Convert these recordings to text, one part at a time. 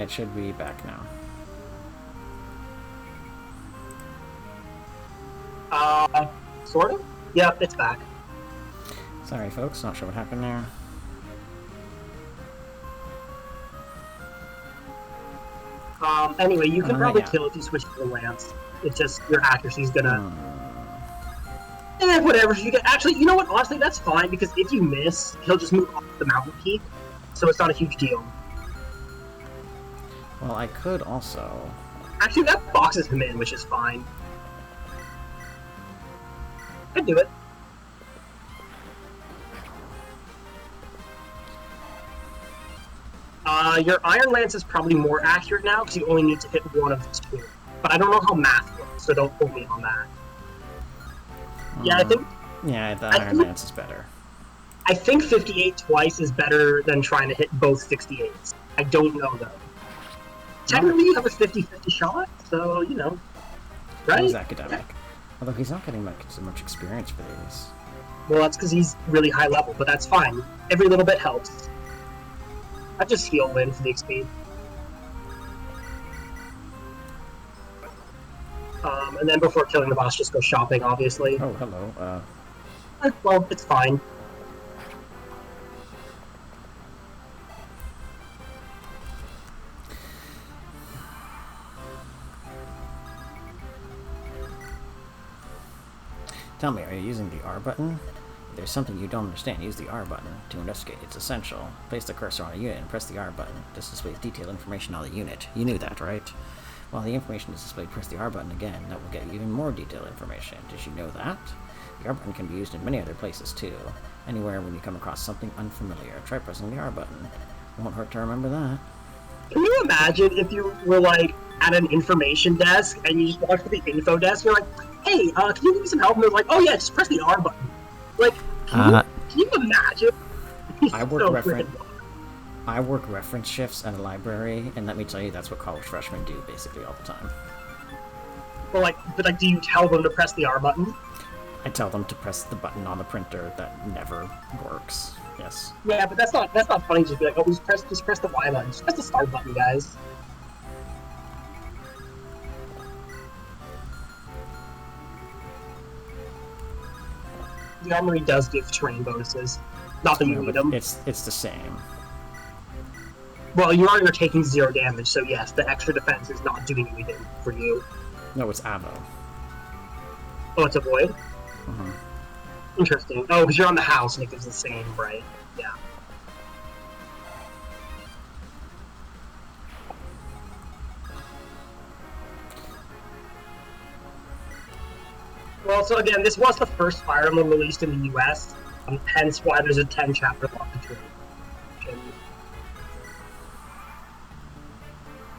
It should be back now. Sort of? Yep, it's back. Sorry, folks. Not sure what happened there. Anyway, you can probably kill if you switch to the lance. It's just your accuracy's gonna... whatever. You get... Actually, you know what? Honestly, that's fine, because if you miss, he'll just move off the mountain peak, so it's not a huge deal. Well, I could also... Actually, that boxes him in, which is fine. I'd do it. Your Iron Lance is probably more accurate now, because you only need to hit one of the two. But I don't know how math works, so don't quote me on that. Yeah, I think... Yeah, the Iron Lance is better. I think 58 twice is better than trying to hit both 68s. I don't know, though. Technically, you have a 50-50 shot, so, you know. Right? He's academic. Although he's not getting so much experience for these. Well, that's because he's really high level, but that's fine. Every little bit helps. I just heal Lynn for the XP. And then before killing the boss, just go shopping, obviously. Oh, hello. Well, it's fine. Tell me, are you using the R button? If there's something you don't understand, use the R button to investigate. It's essential. Place the cursor on a unit and press the R button. This displays detailed information on the unit. You knew that, right? While the information is displayed, press the R button again. That will get you even more detailed information. Did you know that? The R button can be used in many other places, too. Anywhere when you come across something unfamiliar, try pressing the R button. Won't hurt to remember that. Can you imagine if you were, like, at an information desk, and you just walked to the info desk, you're like, hey, can you give me some help? And they're like, oh yeah, just press the R button. Like, can you imagine? I work reference shifts at a library, and let me tell you, that's what college freshmen do basically all the time. Well, but do you tell them to press the R button? I tell them to press the button on the printer that never works. Yes. Yeah, but that's not funny. Just be like, oh, just press the Y button. Just press the start button, guys. The armory does give terrain bonuses. Not that you need them. It's the same. Well, you're taking 0 damage, so yes, the extra defense is not doing anything for you. No, it's ammo. Oh, it's a void? Mm-hmm. Interesting. Oh, because you're on the house and it gives the same, right? Yeah. Well, so again, this was the first Fire Emblem released in the US, hence why there's a 10-chapter long between.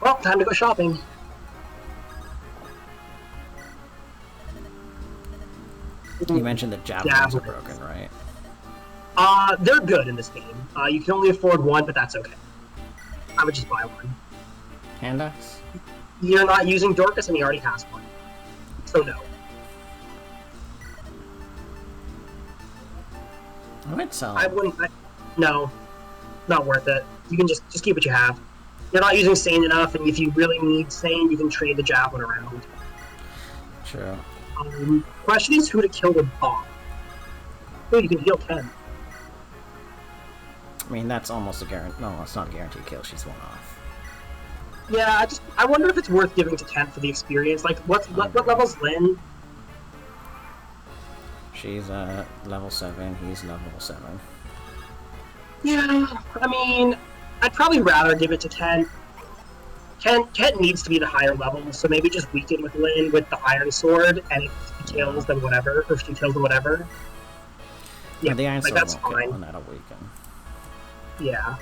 Well, time to go shopping. You mentioned that javelins are broken, right? They're good in this game. You can only afford one, but that's okay. I would just buy one. Hand axe? You're not using Dorcas, and he already has one. So no. I might sell. I wouldn't. No, not worth it. You can just keep what you have. You're not using Sane enough, and if you really need Sane, you can trade the javelin around. True. Question is who to kill with bomb. Oh, you can heal 10. I mean, that's almost a guarantee. No, it's not a guaranteed kill. She's one off. Yeah, I wonder if it's worth giving to Kent for the experience. Like, what level's Lynn? She's level 7. He's level 7. Yeah, I mean, I'd probably rather give it to Kent. Kent needs to be the higher level, so maybe just weaken with Lynn with the Iron Sword, and if he kills, then whatever. Or if she kills, then whatever. Yeah, the Iron Sword that's won't fine. kill, and that'll weaken. Yeah.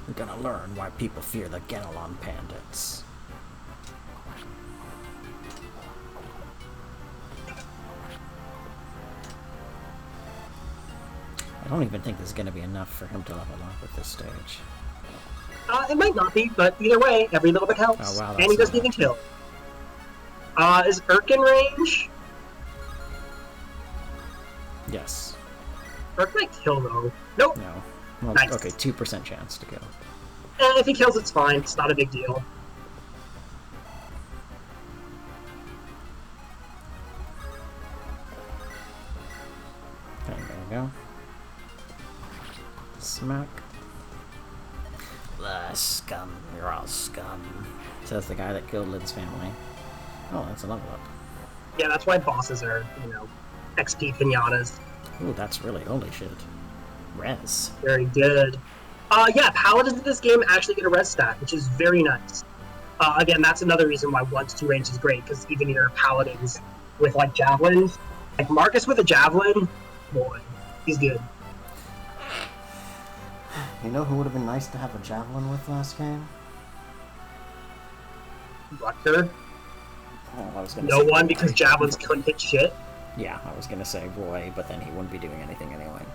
We're gonna learn why people fear the Genelon Bandits. I don't even think there's gonna be enough for him to level up at this stage. It might not be, but either way, every little bit helps. Oh, wow, and he doesn't even kill. Is Irk in range? Yes. Irk might kill, though. Nope. No. Well, nice. Okay, 2% chance to kill. if he kills, it's fine. It's not a big deal. Okay, there we go. Smack. The scum. You're all scum. Says the guy that killed Lynn's family. Oh, that's a level up. Yeah, that's why bosses are, XP pinatas. Ooh, that's really holy shit. Res. Very good. Yeah, paladins in this game actually get a res stat, which is very nice. Again, that's another reason why 1-2 range is great, because even your paladins with, like, javelins, like Marcus with a javelin, boy, he's good. You know who would have been nice to have a javelin with last game? Rutger. Oh, I was gonna No say one, Roy. because javelins couldn't hit shit. Yeah, I was gonna say Roy, but then he wouldn't be doing anything anyway.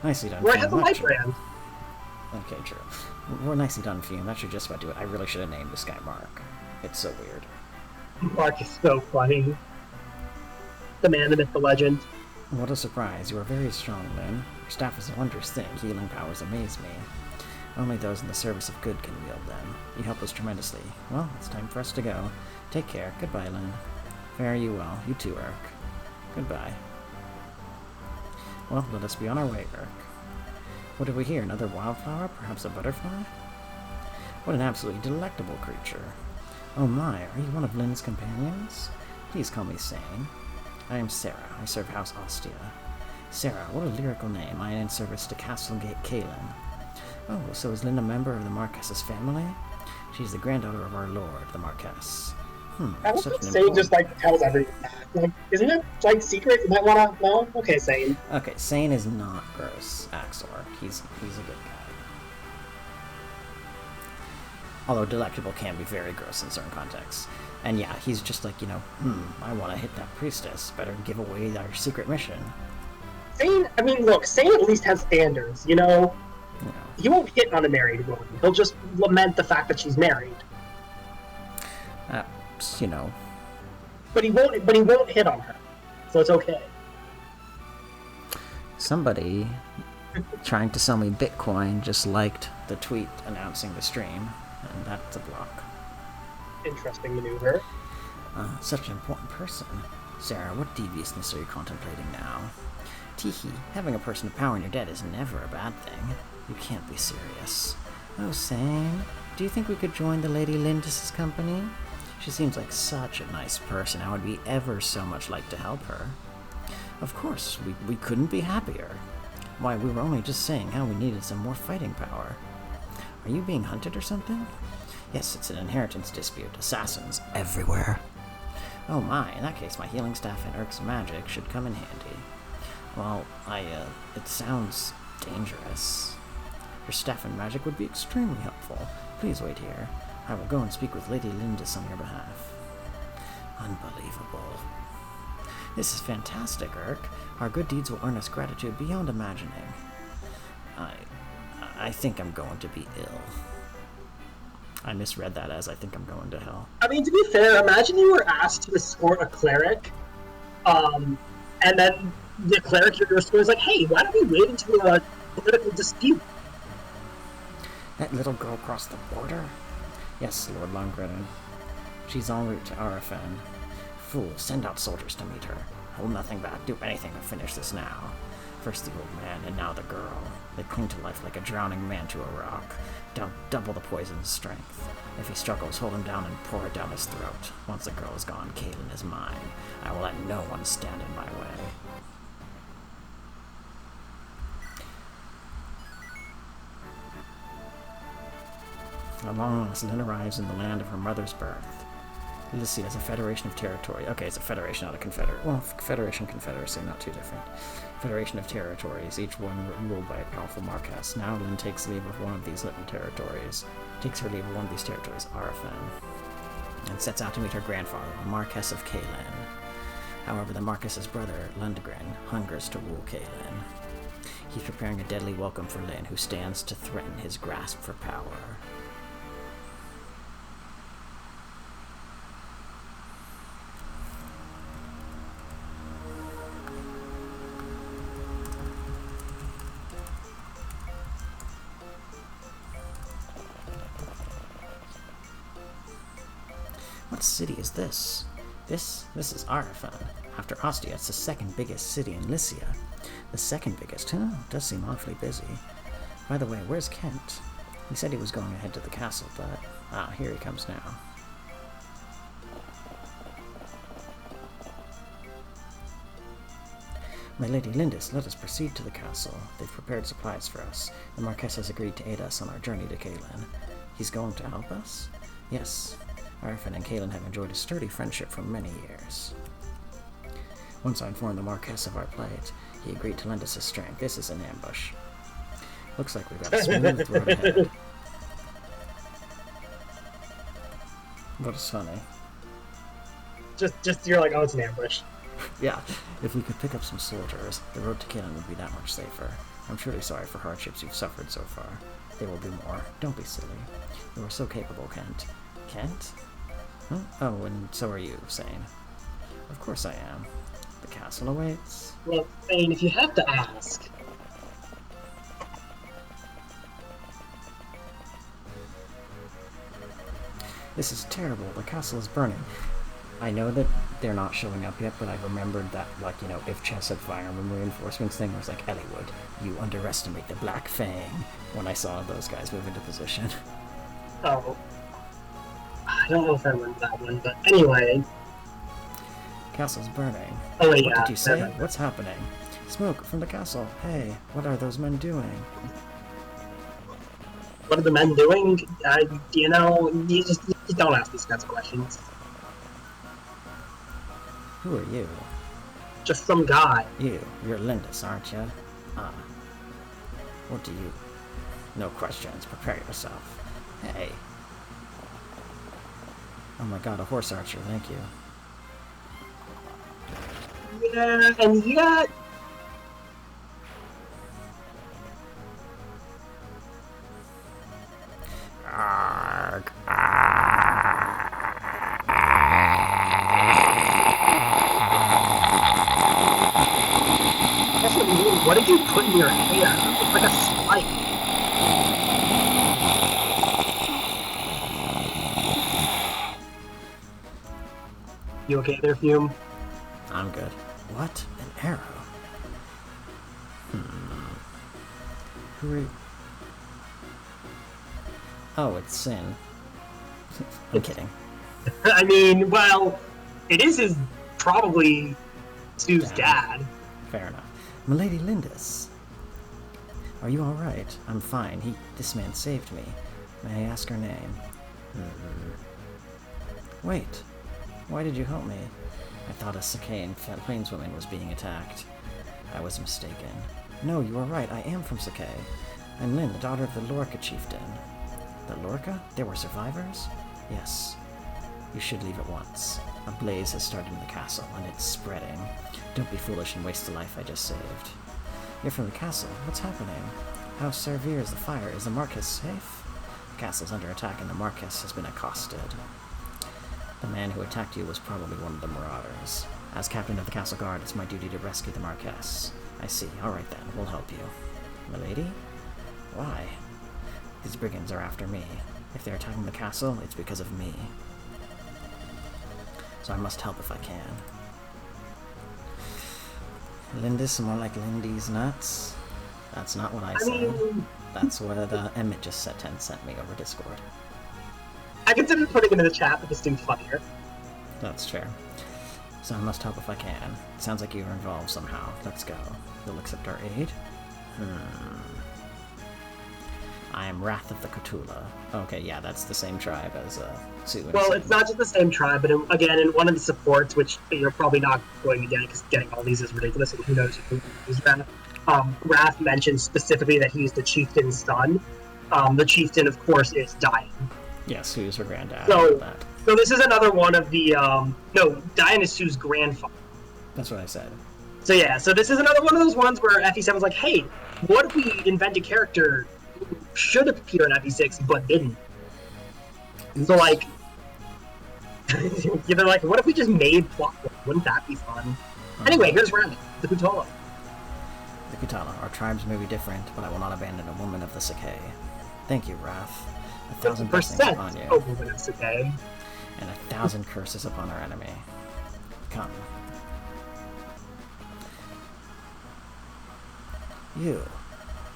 Nicely done. Roy Fume. has a That light should- brand. Okay, true. We're nicely done, Fume. That should just about do it. I really should have named this guy Mark. It's so weird. Mark is so funny. The man, the myth, the legend. What a surprise. You are very strong, Lynn. Your staff is a wondrous thing. Healing powers amaze me. Only those in the service of good can wield them. You help us tremendously. Well, it's time for us to go. Take care. Goodbye, Lynn. Fare you well. You too, Urk. Goodbye. Well, let us be on our way, Urk. What have we here? Another wildflower? Perhaps a butterfly? What an absolutely delectable creature. Oh my, are you one of Lynn's companions? Please call me Sane. I am Sarah. I serve House Ostia. Sarah, what a lyrical name. I am in service to Castlegate Kalin. Oh, so is Lynn a member of the Marquess's family? She's the granddaughter of our lord, the Marquess. I don't Such think an Sane important... just like tells everything that. Like, isn't it like secret? You might wanna know? Okay, Sane. Okay, Sane is not gross, Axor. He's a good guy. Although delectable can be very gross in certain contexts. And yeah, he's just like, I want to hit that priestess. Better give away our secret mission. Sane, I mean, look, Sane at least has standards, You know. He won't hit on a married woman. He'll just lament the fact that she's married. You know. But he won't hit on her. So it's okay. Somebody trying to sell me Bitcoin just liked the tweet announcing the stream, and that's a block. Interesting maneuver. Such an important person. Sarah, what deviousness are you contemplating now? Teehee, having a person of power in your debt is never a bad thing. You can't be serious. Oh, Sane, do you think we could join the Lady Lindis's company? She seems like such a nice person. I would be ever so much like to help her. Of course, we couldn't be happier. Why, we were only just saying how we needed some more fighting power. Are you being hunted or something? Yes, it's an inheritance dispute. Assassins everywhere. Oh my, in that case, my healing staff and Urk's magic should come in handy. Well, it sounds dangerous. Your staff and magic would be extremely helpful. Please wait here. I will go and speak with Lady Lindis on your behalf. Unbelievable. This is fantastic, Urk. Our good deeds will earn us gratitude beyond imagining. I think I'm going to be ill. I misread that as I think I'm going to hell. I mean, to be fair, imagine you were asked to escort a cleric, and then the cleric you're escorting is like, hey, why don't we wade into a political dispute? That little girl crossed the border? Yes, Lord Longrennan. She's en route to Arafan. Fool, send out soldiers to meet her. Hold nothing back, do anything to finish this now. First the old man, and now the girl. They cling to life like a drowning man to a rock. Double the poison's strength. If he struggles, hold him down and pour it down his throat. Once the girl is gone, Caitlin is mine. I will let no one stand in my way. At long last, Lynn arrives in the land of her mother's birth. Lycia is a federation of territory. Okay, it's a federation, not a confederate. Well, federation, confederacy, not too different. Federation of territories, each one ruled by a powerful Marquess. Now Lynn takes leave of one of these little territories. Takes her leave of one of these territories, Arafan, and sets out to meet her grandfather, the Marquess of Kalin. However, the Marquess's brother, Lundgren, hungers to rule Kalin. He's preparing a deadly welcome for Lynn, who stands to threaten his grasp for power. What city is this? This is Arifan. After Ostia, it's the second biggest city in Lycia. The second biggest, huh? Does seem awfully busy. By the way, where's Kent? He said he was going ahead to the castle, but... Ah, here he comes now. My Lady Lindis, let us proceed to the castle. They've prepared supplies for us. The Marquess has agreed to aid us on our journey to Caelan. He's going to help us? Yes. Arifan and Caelan have enjoyed a sturdy friendship for many years. Once I informed the Marquess of our plight, he agreed to lend us his strength. This is an ambush. Looks like we've got a smooth road ahead. What is funny? Just you're like, oh, it's an ambush. Yeah, if we could pick up some soldiers, the road to Caelan would be that much safer. I'm truly sorry for hardships you've suffered so far. There will be more. Don't be silly. You are so capable, Kent. Kent? Huh? Oh, and so are you, Sane. Of course I am. The castle awaits. Well, Thane, if you have to ask... This is terrible. The castle is burning. I know that they're not showing up yet, but I remembered that, like, you know, if Chess had fire and reinforcements thing, I was like, Eliwood, you underestimate the Black Fang, when I saw those guys move into position. Oh. I don't know if I remember that one, but anyway. Castle's burning. Oh, wait, What yeah. did you say? What's happening? Smoke from the castle. Hey, what are those men doing? What are the men doing? You know, you don't ask these kinds of questions. Who are you? Just some guy. You're Lindis, aren't you? Ah. What do you... No questions, prepare yourself. Hey. Oh my god, a horse archer, thank you. Yeah, and yet... Arg. What did you put in your hair? It's like a spike. You okay there, Fume? I'm good. What? An arrow? Who are you? Oh, it's Sin. I'm kidding. I mean, well, it is his, probably, Sue's dad. Fair enough. Milady Lindis. Are you alright? I'm fine. This man saved me. May I ask her name? Wait. Why did you help me? I thought a Sakaean plainswoman was being attacked. I was mistaken. No, you are right. I am from Sakae. I'm Lynn, the daughter of the Lorca chieftain. The Lorca? There were survivors? Yes. You should leave at once. A blaze has started in the castle, and it's spreading. Don't be foolish and waste the life I just saved. You're from the castle. What's happening? How severe is the fire? Is the Marquess safe? The castle's under attack, and the Marquess has been accosted. The man who attacked you was probably one of the marauders. As captain of the castle guard, it's my duty to rescue the Marquess. I see. All right then, we'll help you. Milady? Why? These brigands are after me. If they're attacking the castle, it's because of me. So I must help if I can. Lindis, more like Lindy's nuts? That's not what I said. That's what Emmett just sent me over Discord. I considered putting it in the chat, but this seems funnier. That's fair. So I must help if I can. Sounds like you're involved somehow. Let's go. You'll accept our aid? I am Wrath of the Cthulhu. Okay, yeah, that's the same tribe as Sue and Well, Sin. it's not just the same tribe, but again, in one of the supports, which you're probably not going to get because getting all these is ridiculous, and who knows who's Wrath. Wrath mentions specifically that he's the chieftain's son. The chieftain, of course, is dying. Yes, who's her granddad? So this is another one of the no, Diane is Sue's grandfather. That's what I said. So yeah, so this is another one of those ones where FE7 was like, hey, what if we invent a character who should appear in FE6 but didn't? So like, they're like, what if we just made plot? Wouldn't that be fun? Anyway, here's Ren, the Kutala. The Kutala. Our tribes may be different, but I will not abandon a woman of the Sakae. Thank you, Wrath. 1,000 blessings upon you. A woman of Sakae. and 1,000 curses upon our enemy. Come. You.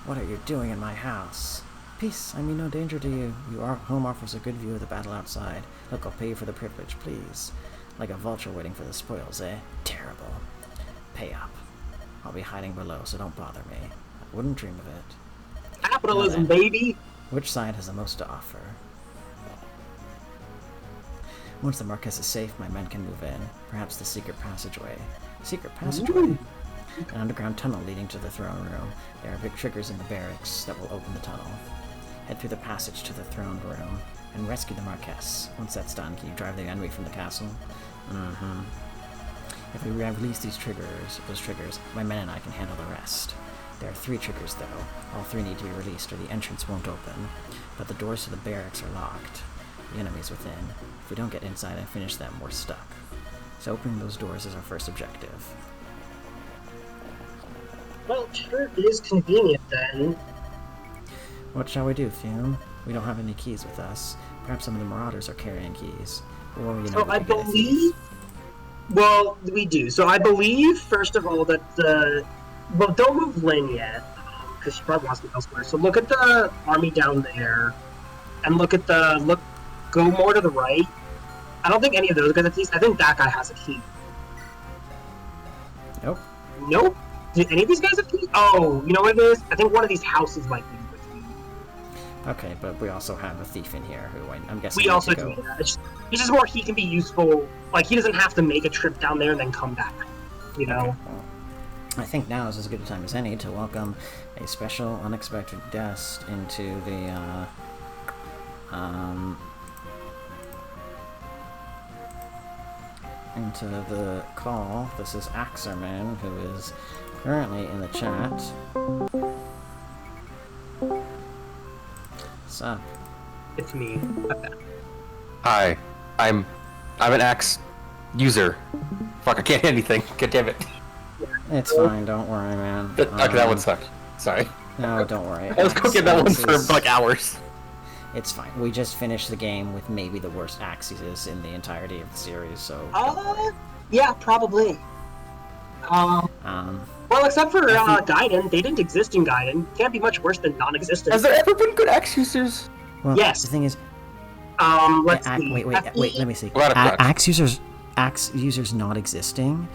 What are you doing in my house? Peace, I mean no danger to you. Your home offers a good view of the battle outside. Look, I'll pay you for the privilege, please. Like a vulture waiting for the spoils, eh? Terrible. Pay up. I'll be hiding below, so don't bother me. I wouldn't dream of it. Capitalism, baby! Which side has the most to offer? Once the Marquess is safe, my men can move in. Perhaps the secret passageway. Secret passageway? Ooh. An underground tunnel leading to the throne room. There are big triggers in the barracks that will open the tunnel. Head through the passage to the throne room and rescue the Marquess. Once that's done, can you drive the enemy from the castle? Mm-hmm. If we release those triggers, my men and I can handle the rest. There are 3 triggers, though. All 3 need to be released or the entrance won't open. But the doors to the barracks are locked. The enemy's within. If we don't get inside and finish them, we're stuck. So opening those doors is our first objective. Well, sure is convenient then. What shall we do, Fume? We don't have any keys with us. Perhaps some of the marauders are carrying keys. Or, you know, So I believe... Well, we do. So I believe, first of all, that the... Well, don't move Lynn yet, because she probably wants to be elsewhere. So look at the army down there, and look at the... Go more to the right. I don't think any of those guys have keys. I think that guy has a key. Nope. Nope. Do any of these guys have keys? Oh, you know what it is? I think one of these houses might be with you. Okay, but we also have a thief in here who I'm guessing We also go. do that. It's just more he can be useful. Like, he doesn't have to make a trip down there and then come back. You know? Okay, well, I think now is as good a time as any to welcome a special, unexpected guest into the, into the call. This is Axerman, who is currently in the chat. What's up? It's me. Hi, I'm an axe user. Fuck, I can't hit anything. God damn it. It's fine, don't worry, man. Okay, that one sucked. Sorry. No, don't worry. I was cooking that one for like hours. It's fine. We just finished the game with maybe the worst axes in the entirety of the series, so... Yeah, probably. Well, except for Gaiden. They didn't exist in Gaiden. Can't be much worse than non-existent. Has there ever been good axe users? Well, Yes. the thing is... Let's see. Wait, let me see. A lot of Axe users not existing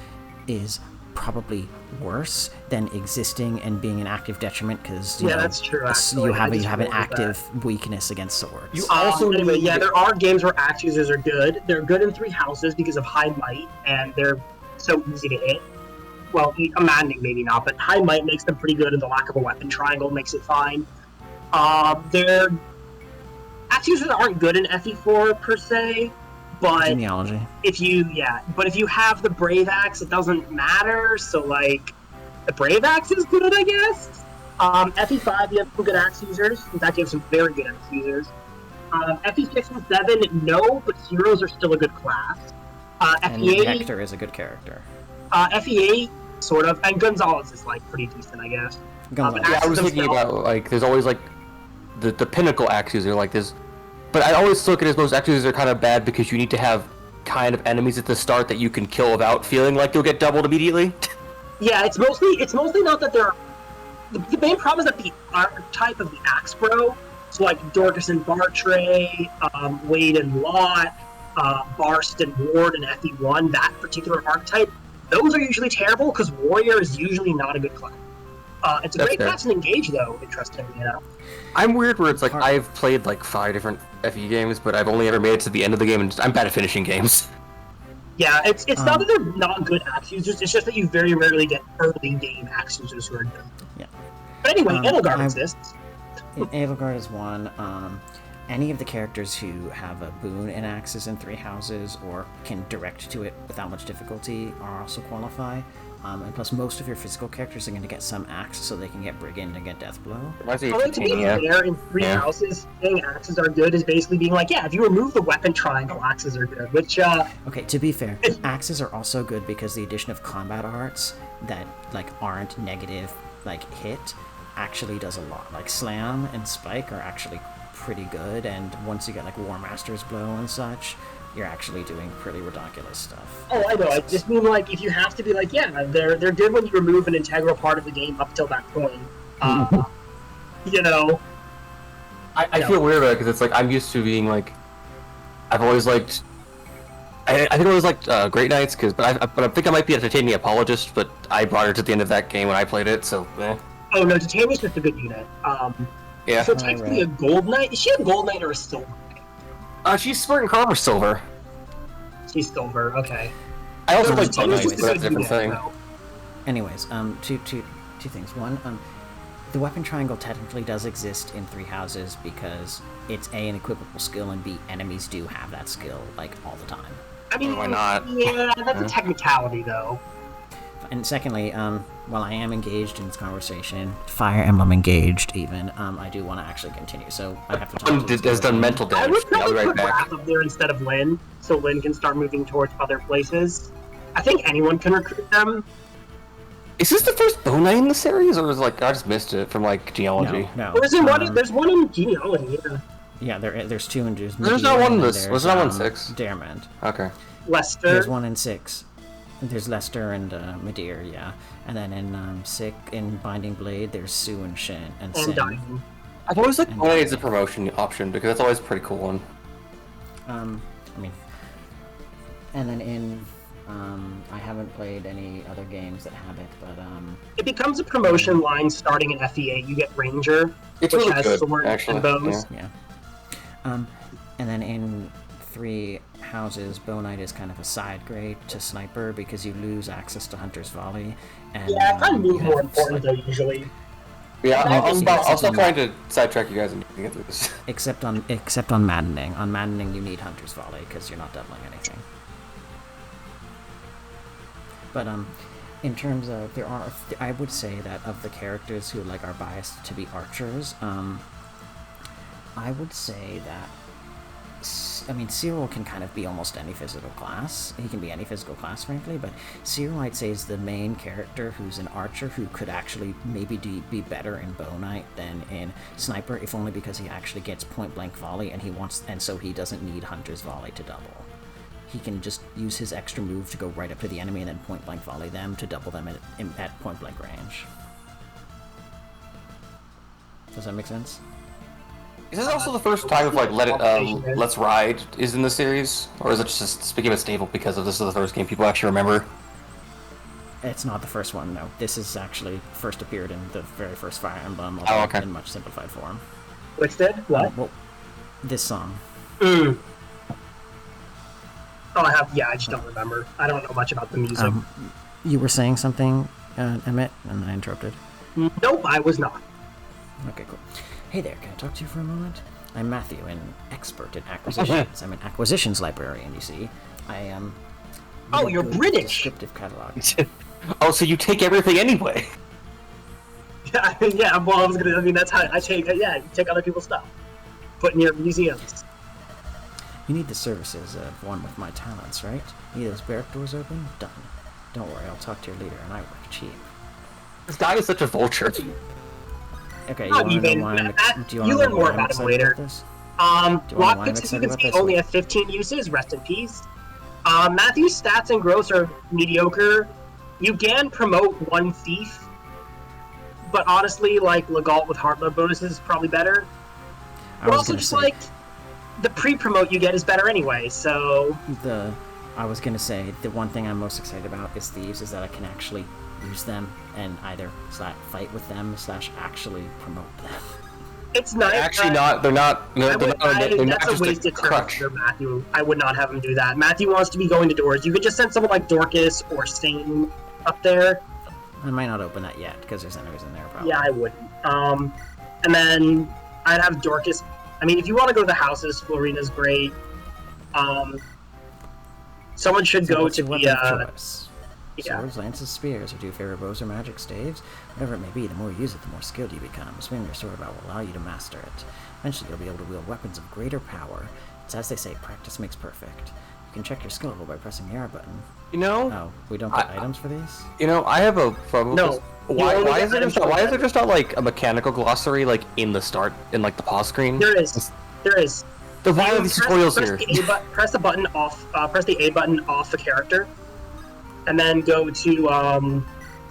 is probably worse than existing and being an active detriment, because you know, that's true. you Actually. have I just an remembered active weakness against swords. You also anyway, need- yeah, there are games where axe users are good. They're good in 3 houses because of high might, and they're so easy to hit. Well, a maddening maybe not, but high might makes them pretty good, and the lack of a weapon triangle makes it fine. They're axe users aren't good in FE4 per se, but Genealogy. if you have the brave axe, it doesn't matter. So like, the brave axe is good, I guess. FE5, you have some good axe users. In fact, you have some very good axe users. FE6 and 7, no, but heroes are still a good class. And FE8, Hector is a good character. FE8, sort of, and Gonzalez is like pretty decent, I guess. Gonzalez. but Yeah, I was Axes thinking themselves- about like there's always like the pinnacle axe user like this, but I always look at it as most axe users are kind of bad because you need to have kind of enemies at the start that you can kill without feeling like you'll get doubled immediately. Yeah, it's mostly not that they're... The main problem is that the archetype of the axe bro, so like Dorcas and Bartray, Wade and Lot, Barst and Ward and FE1, that particular archetype, those are usually terrible because Warrior is usually not a good class. It's a That's great fair. class to engage, though, interestingly enough. I'm weird where it's like I've played like 5 different FE games, but I've only ever made it to the end of the game, and I'm bad at finishing games. Yeah, it's not that they're not good axe users, it's just that you very rarely get early game axe users who are good. Yeah. But anyway, Edelgard I- exists. Edelgard is one. Any of the characters who have a boon in axes in 3 houses or can direct to it without much difficulty are also qualify. And plus, most of your physical characters are going to get some axe, so they can get Brigand and get Deathblow. Reminds me of Although to be Titania. fair, in 3 Yeah. houses, saying axes are good is basically being like, yeah, if you remove the weapon triangle, axes are good, which, Okay, to be fair, axes are also good because the addition of combat arts that like aren't negative, like hit, actually does a lot. Like Slam and Spike are actually pretty good, and once you get like War Master's Blow and such, you're actually doing pretty ridiculous stuff. Oh, I know. I just mean like if you have to be like, yeah, they're good when you remove an integral part of the game up till that point. You know. I feel weird about it because it's like I'm used to being like, I've always liked. I think I always liked Great Knights but I think I might be a Titania apologist, but I brought her to the end of that game when I played it, so. Oh no, Titania's just a good unit. Yeah. So technically a gold knight. Is she a gold knight or a silver knight? She's sporting Carver Silver. She's silver. Okay. I also like Titania's Knights, just but a that's good a different unit, thing. though. Anyways, two things. One, the weapon triangle technically does exist in 3 houses because it's A, an equipable skill, and B, enemies do have that skill, like, all the time. I mean, Why not? Yeah, that's a technicality, though. And secondly, while I am engaged in this conversation, Fire Emblem engaged even, I do want to actually continue, so I have to talk to Has done mental I damage. would I'll probably be right put back. Wrath up there instead of Lyn, so Lyn can start moving towards other places. I think anyone can recruit them. Is this the first Bone Knight in the series, or is like I just missed it from like genealogy? No. There's one in genealogy. Yeah. Yeah, there's 2 in just There's not one in this. Was there not one in 6? Daremand. Okay. Lester. There's 1 in 6. There's Lester and Midir, yeah. And then in Binding Blade, there's Sue and Shin and Sin. Diamond. I've always liked Bone Knight as a promotion option because that's always a pretty cool one. I mean, and then in I haven't played any other games that have it, but It becomes a promotion line starting in FE8. You get Ranger, It's which really has good, sword actually. and bows. yeah. And then in 3 houses, Bow Knight is kind of a side grade to Sniper because you lose access to Hunter's Volley. And, Yeah, it kind of you means more have, important though usually. Yeah, Obviously, I'll stop it's trying to sidetrack you guys and get through this. Except on Maddening. On Maddening, you need Hunter's Volley because you're not doubling anything. But in terms of I would say that of the characters who like are biased to be archers, I would say that. I mean, Cyril can kind of be almost any physical class. He can be any physical class, frankly, but Cyril, I'd say, is the main character who's an archer who could actually maybe be better in Bow Knight than in Sniper, if only because he actually gets point-blank volley, and so he doesn't need Hunter's Volley to double. He can just use his extra move to go right up to the enemy and then point-blank volley them to double them at point-blank range. Does that make sense? Is this also the first time of like Let's Ride is in the series, or is it just became a staple because of this is the first game people actually remember? It's not the first one, no. This is actually first appeared in the very first Fire Emblem, Oh, okay. in much simplified form. Which did? What? Well, this song. Oh, I just don't remember. I don't know much about the music. You were saying something, Emmett, and I interrupted. Nope, I was not. Okay, cool. Hey there, can I talk to you for a moment? I'm Matthew, an expert in acquisitions. I'm an acquisitions librarian, you see. I am... Oh, you're British! Descriptive catalog. Oh, so you take everything anyway? Yeah, well, that's how I take, you take other people's stuff. Put in your museums. You need the services of one with my talents, right? Need those barrack doors open? Done. Don't worry, I'll talk to your leader, and I work cheap. This guy is such a vulture. Okay, Not you even. You learn more about him later. Lockpicks, as you can see, only have 15 uses. Rest in peace. Matthew's stats and growth are mediocre. You can promote one thief, but honestly, like Legault with heart mode bonuses is probably better. But also, just like the pre-promote you get is better anyway. So I was gonna say the one thing I'm most excited about is thieves is that I can actually use them and either fight with them / actually promote them. It's nice. Actually, not. They're not. They're not that's just a wasted turn crutch. for Matthew. I would not have him do that. Matthew wants to be going to doors. You could just send someone like Dorcas or Satan up there. I might not open that yet because there's enemies in there. Probably. Yeah, I wouldn't. And then I'd have Dorcas. I mean, if you want to go to the houses, Florina's great. Someone should go to the. Swords, lances, spears, or do you favor bows or magic staves? Whatever it may be, the more you use it, the more skilled you become. Swinging your sword about will allow you to master it. Eventually, you'll be able to wield weapons of greater power. It's as they say, practice makes perfect. You can check your skill level by pressing the R button. You know? Oh, we don't get items for these? You know, I have a problem. No, Why is there just not like a mechanical glossary like in the start in like the pause screen? There is. Then why are these tutorials here? Press the button off. Press the A button off the character, and then go to.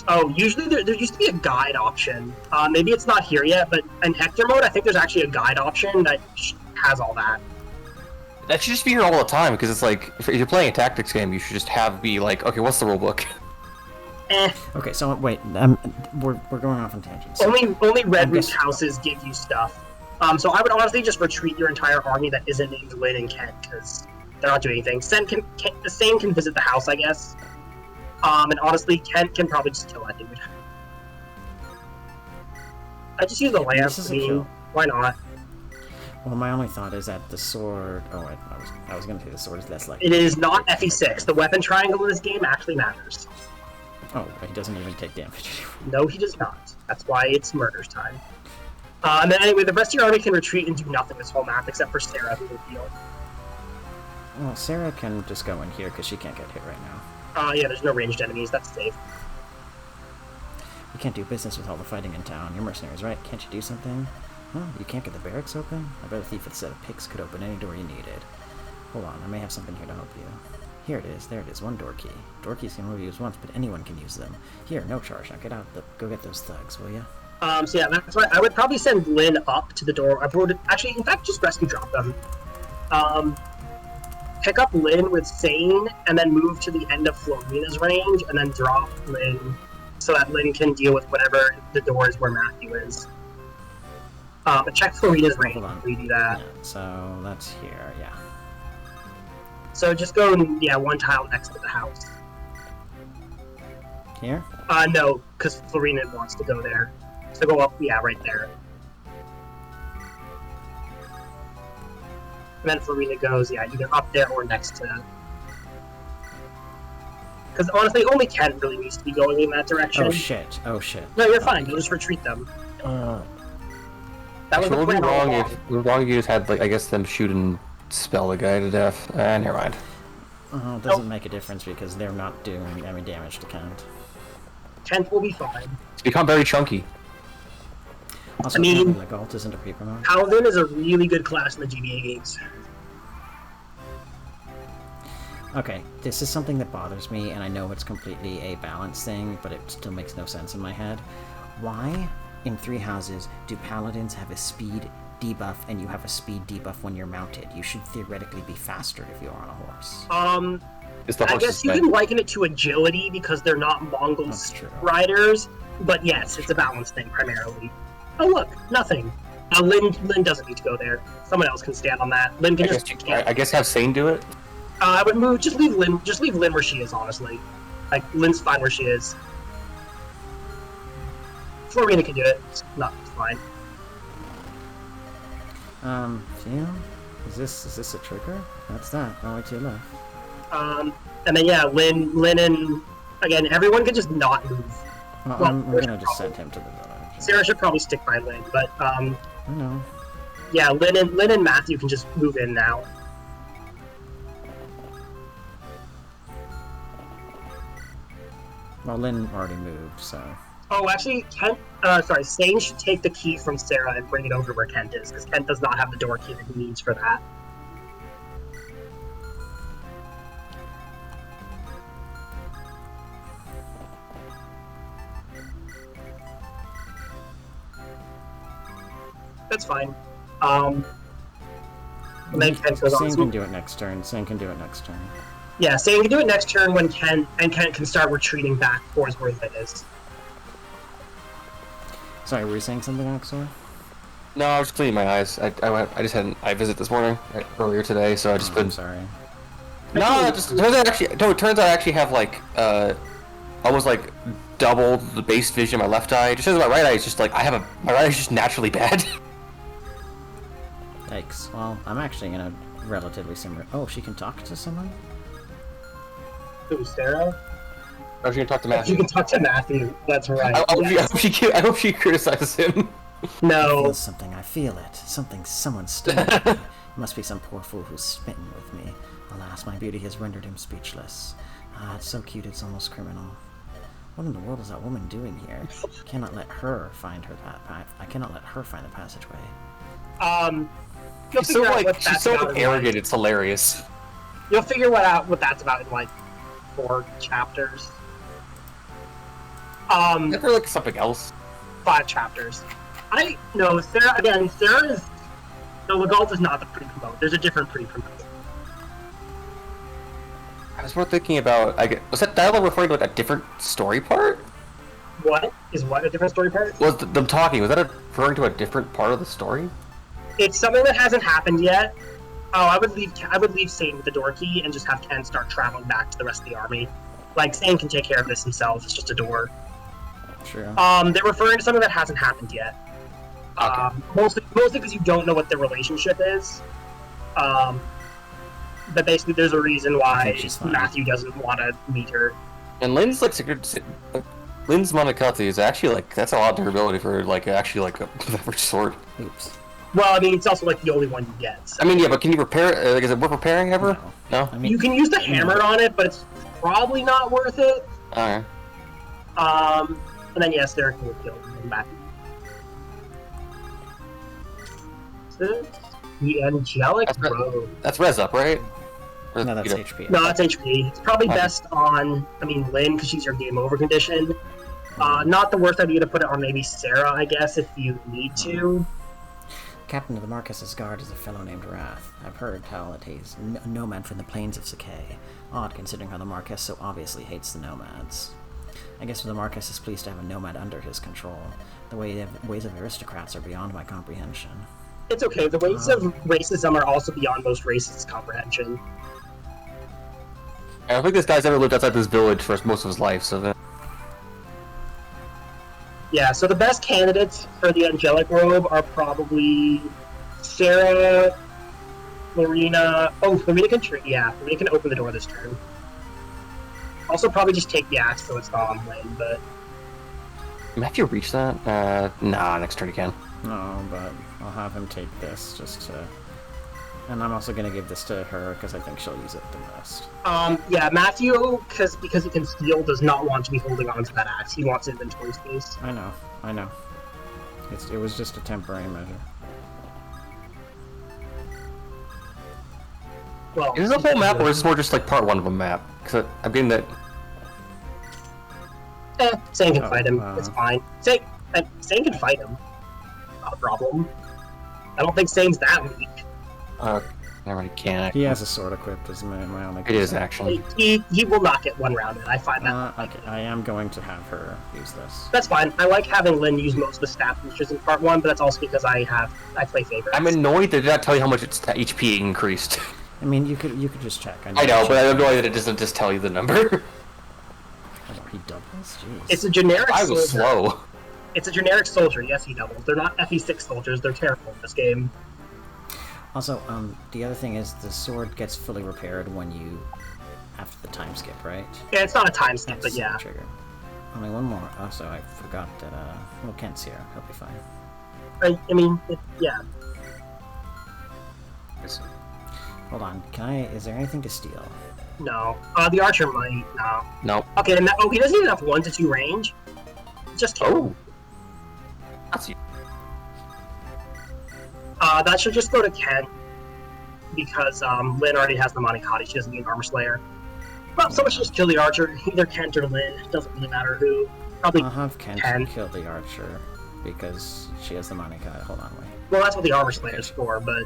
Oh, usually there used to be a guide option. Maybe it's not here yet, but in Hector mode, I think there's actually a guide option that has all that. That should just be here all the time, because it's like, if you're playing a tactics game, you should just be like, okay, what's the rulebook? Okay, so wait, we're going off on tangents. Only Red Root houses give you stuff. So I would honestly just retreat your entire army that isn't named Lyn and Kent, because they're not doing anything. Sane can visit the house, I guess. And honestly, Kent can probably just kill that dude. I just use the lance. I mean, why not? Well, my only thought is that the sword. Oh, wait, I was going to say the sword is less like. It is not FE6. The weapon triangle in this game actually matters. Oh, he doesn't even take damage. No, he does not. That's why it's murder's time. And then anyway, the rest of your army can retreat and do nothing this whole map except for Sarah, who will heal. Well, Sarah can just go in here because she can't get hit right now. Yeah, there's no ranged enemies. That's safe. You can't do business with all the fighting in town. You're mercenaries, right? Can't you do something? Huh? You can't get the barracks open? I bet a thief with a set of picks could open any door you needed. Hold on, I may have something here to help you. Here it is. There it is. One door key. Door keys can only be used once, but anyone can use them. Here, no charge. Now get out. Go get those thugs, will you? So yeah, that's why I would probably send Lyn up to the door. Actually, in fact, just rescue drop them. Pick up Lyn with Sane, and then move to the end of Florina's range, and then drop Lyn, so that Lyn can deal with whatever the doors where Matthew is. But check Florina's range before you do that. Yeah, so that's here, yeah. So just go, one tile next to the house. Here? No, because Florina wants to go there. So go up, right there. And then Florina goes, either up there or next to... Because honestly, only Kent really needs to be going in that direction. Oh shit. No, you're fine. You'll just retreat them. That was the plan all along. It would be wrong if you just had, like, I guess, them shoot and spell the guy to death. Never mind. It doesn't make a difference because they're not doing any damage to Kent. Kent will be fine. It's become very chunky. Also, the Galt isn't a creeper mode. Paladin is a really good class in the GBA games. Okay, this is something that bothers me, and I know it's completely a balance thing, but it still makes no sense in my head. Why, in Three Houses, do Paladins have a speed debuff and you have a speed debuff when you're mounted? You should theoretically be faster if you're on a horse. I guess you can liken it to agility because they're not Mongol riders, but yes, it's a balance thing primarily. Oh look, nothing. Lyn doesn't need to go there. Someone else can stand on that. Lyn can I guess have Sane do it. I would move. Just leave Lyn where she is. Honestly, like Lyn's fine where she is. Florina can do it. It's fine. Theo? Is this a trigger? That's that. All to your left. And then Lyn and again, everyone can just not move. Well, I'm gonna just send him to the village. Sarah should probably stick by Lyn, but I know. Yeah, Lyn and Matthew can just move in now. Well, Lyn already moved, so. Oh, actually, Sane should take the key from Sarah and bring it over where Kent is, because Kent does not have the door key that he needs for that. That's fine. And then Kent goes on. Sane can do it next turn. Yeah, Sane can do it next turn when Kent can start retreating back towards where it is. Sorry, were you saying something, Axel? No, I was cleaning my eyes. I just had an eye visit this morning, earlier today, so I just couldn't. Sorry. No, it turns out I actually have like almost like double the base vision in my left eye. It just says my right eye is just like my right eye is just naturally bad. Yikes. Well, I'm actually in a relatively similar. Oh, she can talk to someone? Who, Sarah? Oh, she can talk to Matthew. You can talk to Matthew. That's right. I hope she criticizes him. No. I feel something. I feel it. Someone's staring at me. It must be some poor fool who's smitten with me. Alas, my beauty has rendered him speechless. Ah, it's so cute, it's almost criminal. What in the world is that woman doing here? I cannot let her find her path. I cannot let her find the passageway. You'll She's so figure out what like that's she's so about in, arrogant. like, It's hilarious. you'll figure what that's about in like 4 chapters. Is there like something else? 5 chapters. Sarah is. No, Legault is not the pre-promote. There's a different pre-promote. I was more thinking about. Was that dialogue referring to like a different story part? What a different story part? Was them talking? Was that referring to a different part of the story? It's something that hasn't happened yet. Oh, I would leave Sane with the door key and just have Ken start traveling back to the rest of the army. Like, Sane can take care of this himself. It's just a door. True. They're referring to something that hasn't happened yet. Okay. Mostly because you don't know what their relationship is. But basically, there's a reason why Matthew doesn't want to meet her. And Lynn's like Lynn's Monogatari is actually like that's a lot of durability for like actually like a leverage sword. Oops. Well, I mean, it's also like the only one you get. So. I mean, yeah, but can you repair it? Like, is it worth repairing ever? No. I mean, You can use the hammer on it, but it's probably not worth it. Alright. And then yes, Derek will kill him back. The Angelic Road. That's res up, right? Or, No, that's you know, HP. No, that's HP. It's probably best on, Lynn, because she's your game over condition. Not the worst idea to put it on maybe Sarah, I guess, if you need to. Captain of the Marquess's Guard is a fellow named Wrath. I've heard tell that he's a nomad from the plains of Sakai. Odd, considering how the Marquess so obviously hates the nomads. I guess the Marquess is pleased to have a nomad under his control. The ways of aristocrats are beyond my comprehension. It's okay, the ways of racism are also beyond most racists' comprehension. I don't think this guy's ever lived outside this village for most of his life, so that... Yeah, so the best candidates for the Angelic Robe are probably Sarah, Marina... Oh, Marina can Marina can open the door this turn. Also probably just take the axe so it's not on Lane, but... Have you reached that? Nah, next turn you can. No, but I'll have him take this just to... And I'm also going to give this to her because I think she'll use it the best. Yeah, Matthew, because he can steal, does not want to be holding on to that axe. He wants inventory space. I know. It was just a temporary measure. Well, Is this a whole map, or is this more just like part 1 of a map? Because I'm getting that... Sane can fight him. It's fine. Sane can fight him. Not a problem. I don't think Sane's that weak. Never mind, can't. He has a sword equipped, is my only It is concern. actually. He will not get one rounded. I find that. Okay, I am going to have her use this. That's fine. I like having Lynn use most of the stat features in part 1, but that's also because I play favorites. I'm annoyed they did not tell you how much its HP increased. I mean, you could just check. I know, but I'm annoyed that it doesn't just tell you the number. Oh, he doubles? Jeez. It's a generic I soldier. was slow. It's a generic soldier. Yes, he doubles. They're not FE6 soldiers. They're terrible in this game. Also, the other thing is the sword gets fully repaired when you... after the time skip, right? Yeah, it's not a time skip, but That's yeah. triggered. Only one more. Also, I forgot that, well, Kent's here. He'll be fine. I mean, yeah. Hold on. Is there anything to steal? No. The archer might. No. No. Okay, he doesn't even have 1 to 2 range. Just kill him. Oh. That's you. That should just go to Ken. Because Lynn already has the Monikati. She doesn't need an Armor Slayer. Well, someone should just kill the archer. Either Kent or Lynn. It doesn't really matter who. Probably I'll have Kent Ken. kill the archer because she has the Monica. Hold on, wait. Well, that's what the Armor Slayer is for, but...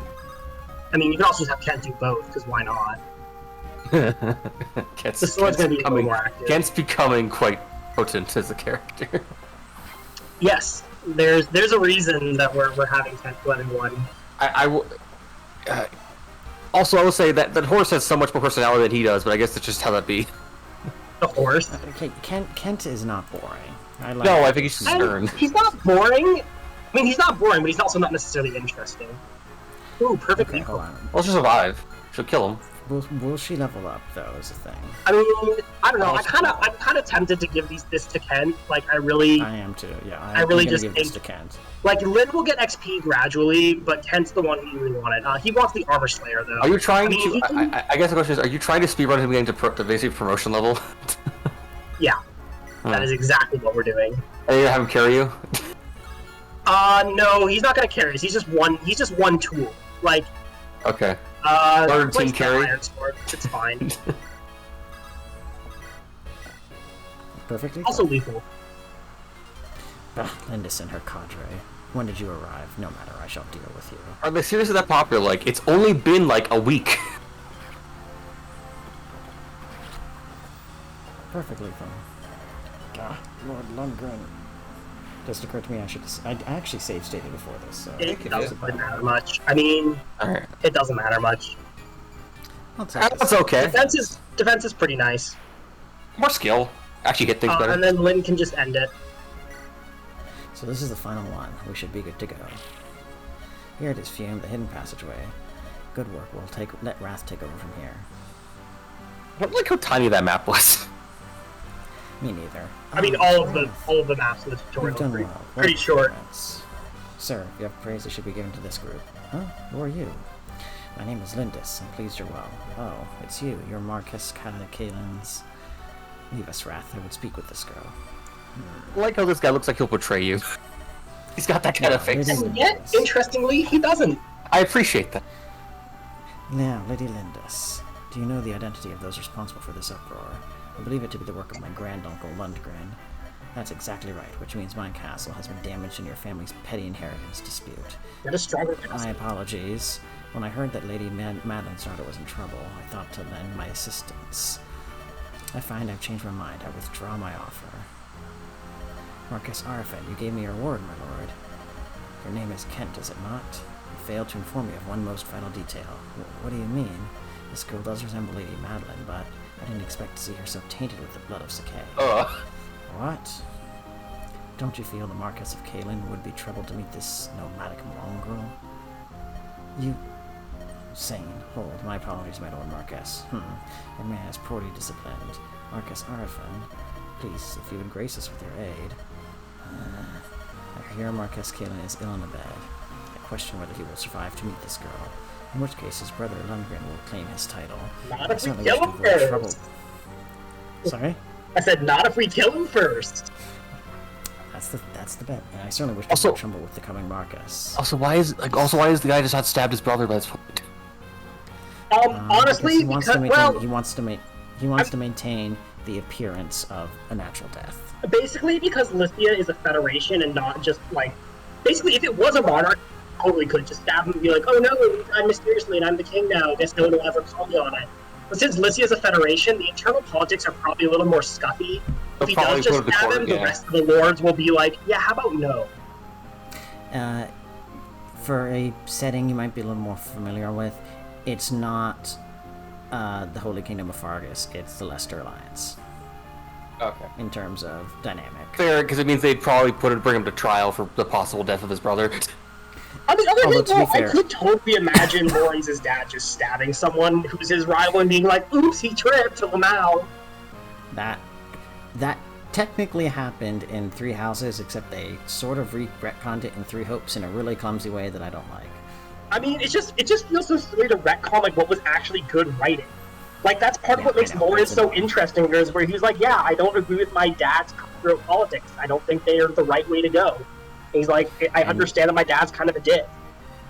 I mean, you can also just have Kent do both, because why not? The sword's going to be a little more active. Kent's becoming quite potent as a character. Yes, there's a reason that we're having Kent level 1. Also, I will say that horse has so much more personality than he does, but I guess that's just how that be. The horse. Okay, Kent is not boring. No, I think he's stern. He's not boring. I mean, he's not boring, but he's also not necessarily interesting. Ooh, perfect. Okay, hold on. Well, she'll survive. She'll kill him. Will she level up though? Is the thing. I mean, I don't know. I'm kind of tempted to give this to Kent. Like, I am too. Yeah. I really gonna just give this to Kent. Like, Lynn will get XP gradually, but Kent's the one who really wanted. He wants the Armor Slayer though. Are you trying to? I guess the question is: are you trying to speedrun him getting to basic promotion level? Yeah. That is exactly what we're doing. Are you gonna have him carry you? No, he's not gonna carry us. He's just one tool. Like, Okay. Third team carry? It's fine. Perfectly. Also lethal. Lindis and her cadre. When did you arrive? No matter, I shall deal with you. Are they seriously that popular? Like, it's only been like a week. Perfectly fine. Lord Lundgren. Just occurred to me I actually save stated before this, so... It doesn't matter much. I mean, Alright. it doesn't matter much. That's okay. Defense is pretty nice. More skill. Actually hit things better. And then Lynn can just end it. So this is the final one. We should be good to go. Here it is, Fume, the hidden passageway. Good work. We'll let Wrath take over from here. I don't like how tiny that map was. Me neither. I mean, all of the maps in the tutorial are pretty short. Sir, if you have praise, it should be given to this group. Huh? Who are you? My name is Lindis. I'm pleased you're well. Oh, it's you. You're Marcus Kalen's. Leave us, Wrath. I would speak with this girl. I like how this guy looks like he'll betray you. He's got that kind of face. And yet, interestingly, he doesn't. I appreciate that. Now, Lady Lindis, do you know the identity of those responsible for this uproar? I believe it to be the work of my granduncle Lundgren. That's exactly right, which means my castle has been damaged in your family's petty inheritance dispute. Get a stronger castle. My apologies. When I heard that Lady Madeline Starter was in trouble, I thought to lend my assistance. I find I've changed my mind. I withdraw my offer. Marcus Arfed, you gave me your word, my lord. Your name is Kent, is it not? You failed to inform me of one most vital detail. What do you mean? This girl does resemble Lady Madeline, but I didn't expect to see her so tainted with the blood of Sakay. What? Don't you feel the Marquess of Kalen would be troubled to meet this nomadic mongrel? You... Sane. Hold. My apologies, my lord Marquess. Your man is poorly disciplined. Marcus Arfan, please, if you would grace us with your aid. I hear Marquess Kalen is ill in a bed. I question whether he will survive to meet this girl. In which case, his brother Lundgren will claim his title. Not if we kill him first. Sorry? I said, not if we kill him first. That's the bet. And I certainly wish to avoid trouble with the coming Marcus. Also, why is the guy just not stabbed his brother by his foot? Honestly, he wants to maintain the appearance of a natural death. Basically, because Lithia is a federation and not just like. Basically, if it was a monarch, totally could just stab him and be like, "Oh no, I'm mysteriously and I'm the king now. I guess no one will ever call me on it." But since Lithia is a federation, the internal politics are probably a little more scuffy. If he does just stab him, the rest of the lords will be like, "Yeah, how about no?" For a setting you might be a little more familiar with, it's not the Holy Kingdom of Fargus, it's the Leicester Alliance. Okay. In terms of dynamic. Fair, because it means they'd probably bring him to trial for the possible death of his brother. On the other hand, though, I could totally imagine Loren's dad just stabbing someone who's his rival and being like, "Oops, he tripped, Lamau." That technically happened in Three Houses, except they sort of retconned it in Three Hopes in a really clumsy way that I don't like. I mean, it just feels so silly to retcon like what was actually good writing. Like, that's part of what makes Loren so interesting, is where he's like, "Yeah, I don't agree with my dad's cutthroat politics. I don't think they are the right way to go." And he's like, "I understand that my dad's kind of a dick."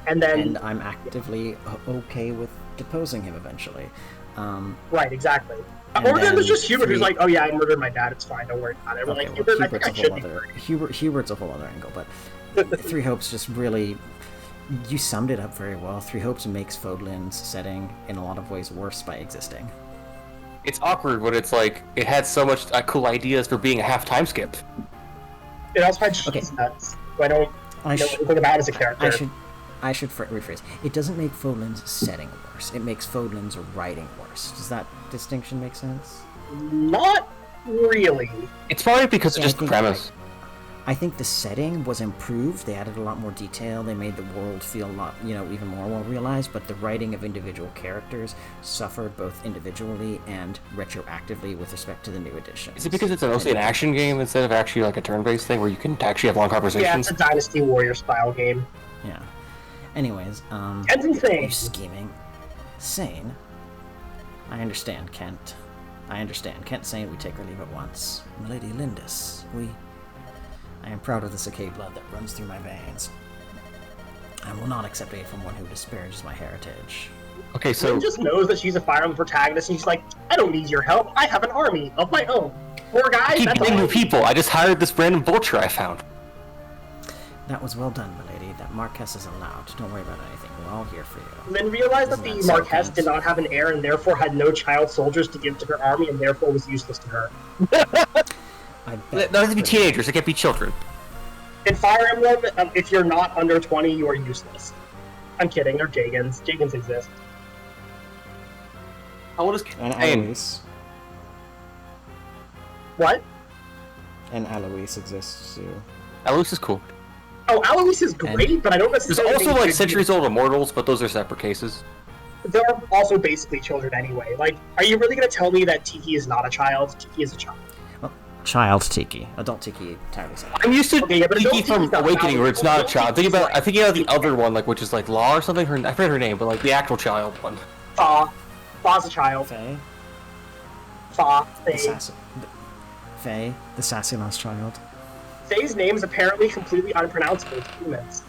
And I'm actively okay with deposing him eventually. Right, exactly. Or then there's just Hubert who's like, "Oh yeah, I murdered my dad, it's fine, don't worry about it." We're like, Hubert, I think I should be murdered. Hubert's a whole other angle, but Three Hopes just really... You summed it up very well. Three Hopes makes Fodlan's setting in a lot of ways worse by existing. It's awkward when it's like, it had so much cool ideas for being a half-time skip. It also had cheese nuts, so I don't know anything about as a character. I should rephrase. It doesn't make Fodlan's setting worse. It makes Fodlan's writing worse. Does that distinction make sense? Not really. It's probably because of just the premise. I think the setting was improved. They added a lot more detail. They made the world feel a lot, even more well-realized, but the writing of individual characters suffered both individually and retroactively with respect to the new edition. Is it because it's mostly an action game instead of actually like a turn-based thing where you can actually have long conversations? Yeah, it's a Dynasty Warrior style game. Yeah. Anyways, Kent's insane. You scheming. Sane. I understand, Kent. I understand. Kent saying we take or leave at once. Milady Lindis, I am proud of the Sakai blood that runs through my veins. I will not accept aid from one who disparages my heritage. Okay, so... Lynn just knows that she's a Fire Emblem protagonist, and she's like, I don't need your help. I have an army of my own. 4 guys, I keep that's getting all. new people. I just hired this random vulture I found. That was well done, milady. That Marquess is allowed. Don't worry about anything. We're all here for you. Lynn realized that the Marquess did not have an heir and therefore had no child soldiers to give to her army and therefore was useless to her. I bet They have to be teenagers. They can't be children. In Fire Emblem, if you're not under 20, you are useless. I'm kidding, they're Jagans. Jagans exist. How old is And Kane? Alois. What? And Alois exists too. Alois is cool. Oh, Alois is great, but I don't There's necessarily also think like she's- centuries-old immortals, but those are separate cases. They're also basically children anyway. Like, are you really going to tell me that Tiki is not a child? Tiki is a child. Child Tiki. Adult Tiki entirely separate. I'm used to Okay, yeah, but Tiki adult from Tiki's not Awakening, child. where it's not a Adult child. Tiki's I'm thinking about the other one, like which is like Law or something. I forget her name, but like the actual child one. Fa's a child. Faye? Fa. The Faye. sassy... Faye? The sassy lost child? Faye's name is apparently completely unpronounceable to humans.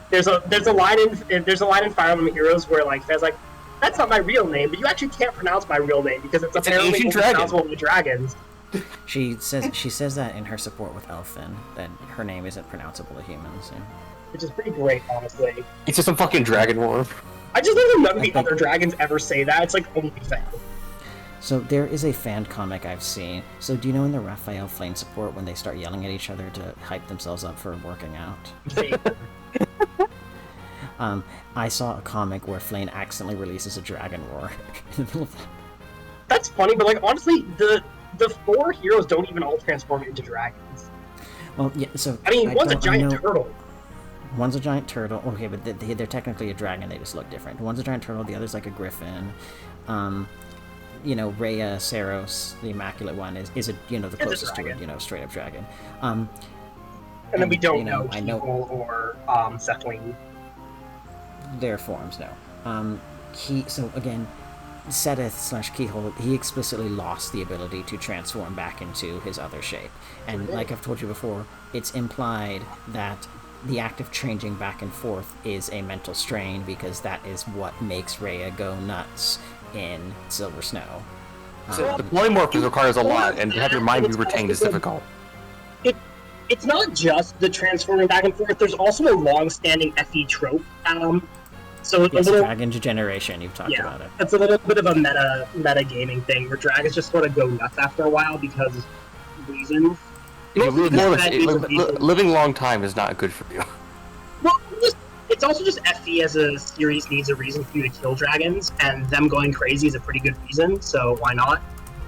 There's a line in Fire Emblem Heroes where like Faye's like, that's not my real name, but you actually can't pronounce my real name because it's It's an apparently ancient dragon. unpronounceable to dragons. She says that in her support with Elfin, that her name isn't pronounceable to humans. Yeah. Which is pretty great, honestly. It's just some fucking dragon war. I just love that none of the think- other dragons ever say that. It's like only Faye. So there is a fan comic I've seen. So do you know in the Raphael Flame support when they start yelling at each other to hype themselves up for working out? I saw a comic where Flame accidentally releases a dragon roar. That's funny, but like honestly, the 4 heroes don't even all transform into dragons. Well, yeah. So I mean, one's a don't giant know- turtle. One's a giant turtle. Okay, but they're technically a dragon. They just look different. One's a giant turtle. The other's like a griffin. Rhea, Saros, the Immaculate One is the closest to dragon. a straight up dragon. And then we don't know I know people or Setling. their forms. No. So again, Sedith / Keyhole, he explicitly lost the ability to transform back into his other shape. And like I've told you before, it's implied that the act of changing back and forth is a mental strain because that is what makes Rhea go nuts in Silver Snow. The polymorph requires a lot, and to have your mind be retained is difficult. It's not just the transforming back and forth. There's also a long-standing FE trope. So it's Yes, a little, Dragon Generation, you've talked about it. it's a little bit of a meta gaming thing where dragons just sort of go nuts after a while because of reasons. If you live Mostly more because than- of that reason. living long time is not good for you. Well, it's also just FE as a series needs a reason for you to kill dragons, and them going crazy is a pretty good reason, so why not?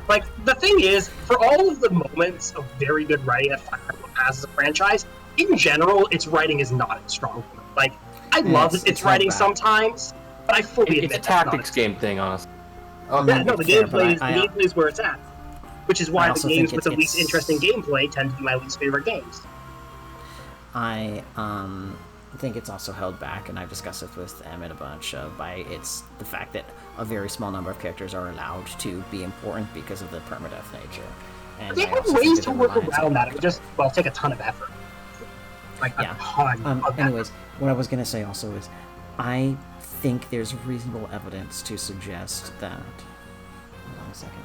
Like, the thing is, for all of the moments of very good writing that Fire Emblem has as a franchise, in general, its writing is not as strong. Like, I love its not writing bad. sometimes, but I fully It's admit a that's not tactics game thing, honestly. Yeah, no, the Fair, but gameplay is where it's at. Which is why the also games think with the least it's- interesting gameplay tend to be my least favorite games. I think it's also held back, and I've discussed it with Emmett a bunch, by the fact that a very small number of characters are allowed to be important because of the permadeath nature. And They I have also think ways that to the work reliance around on- that. It would just, take a ton of effort. Like, a ton of effort. Anyways, what I was going to say also is, I think there's reasonable evidence to suggest that... Hold on a second.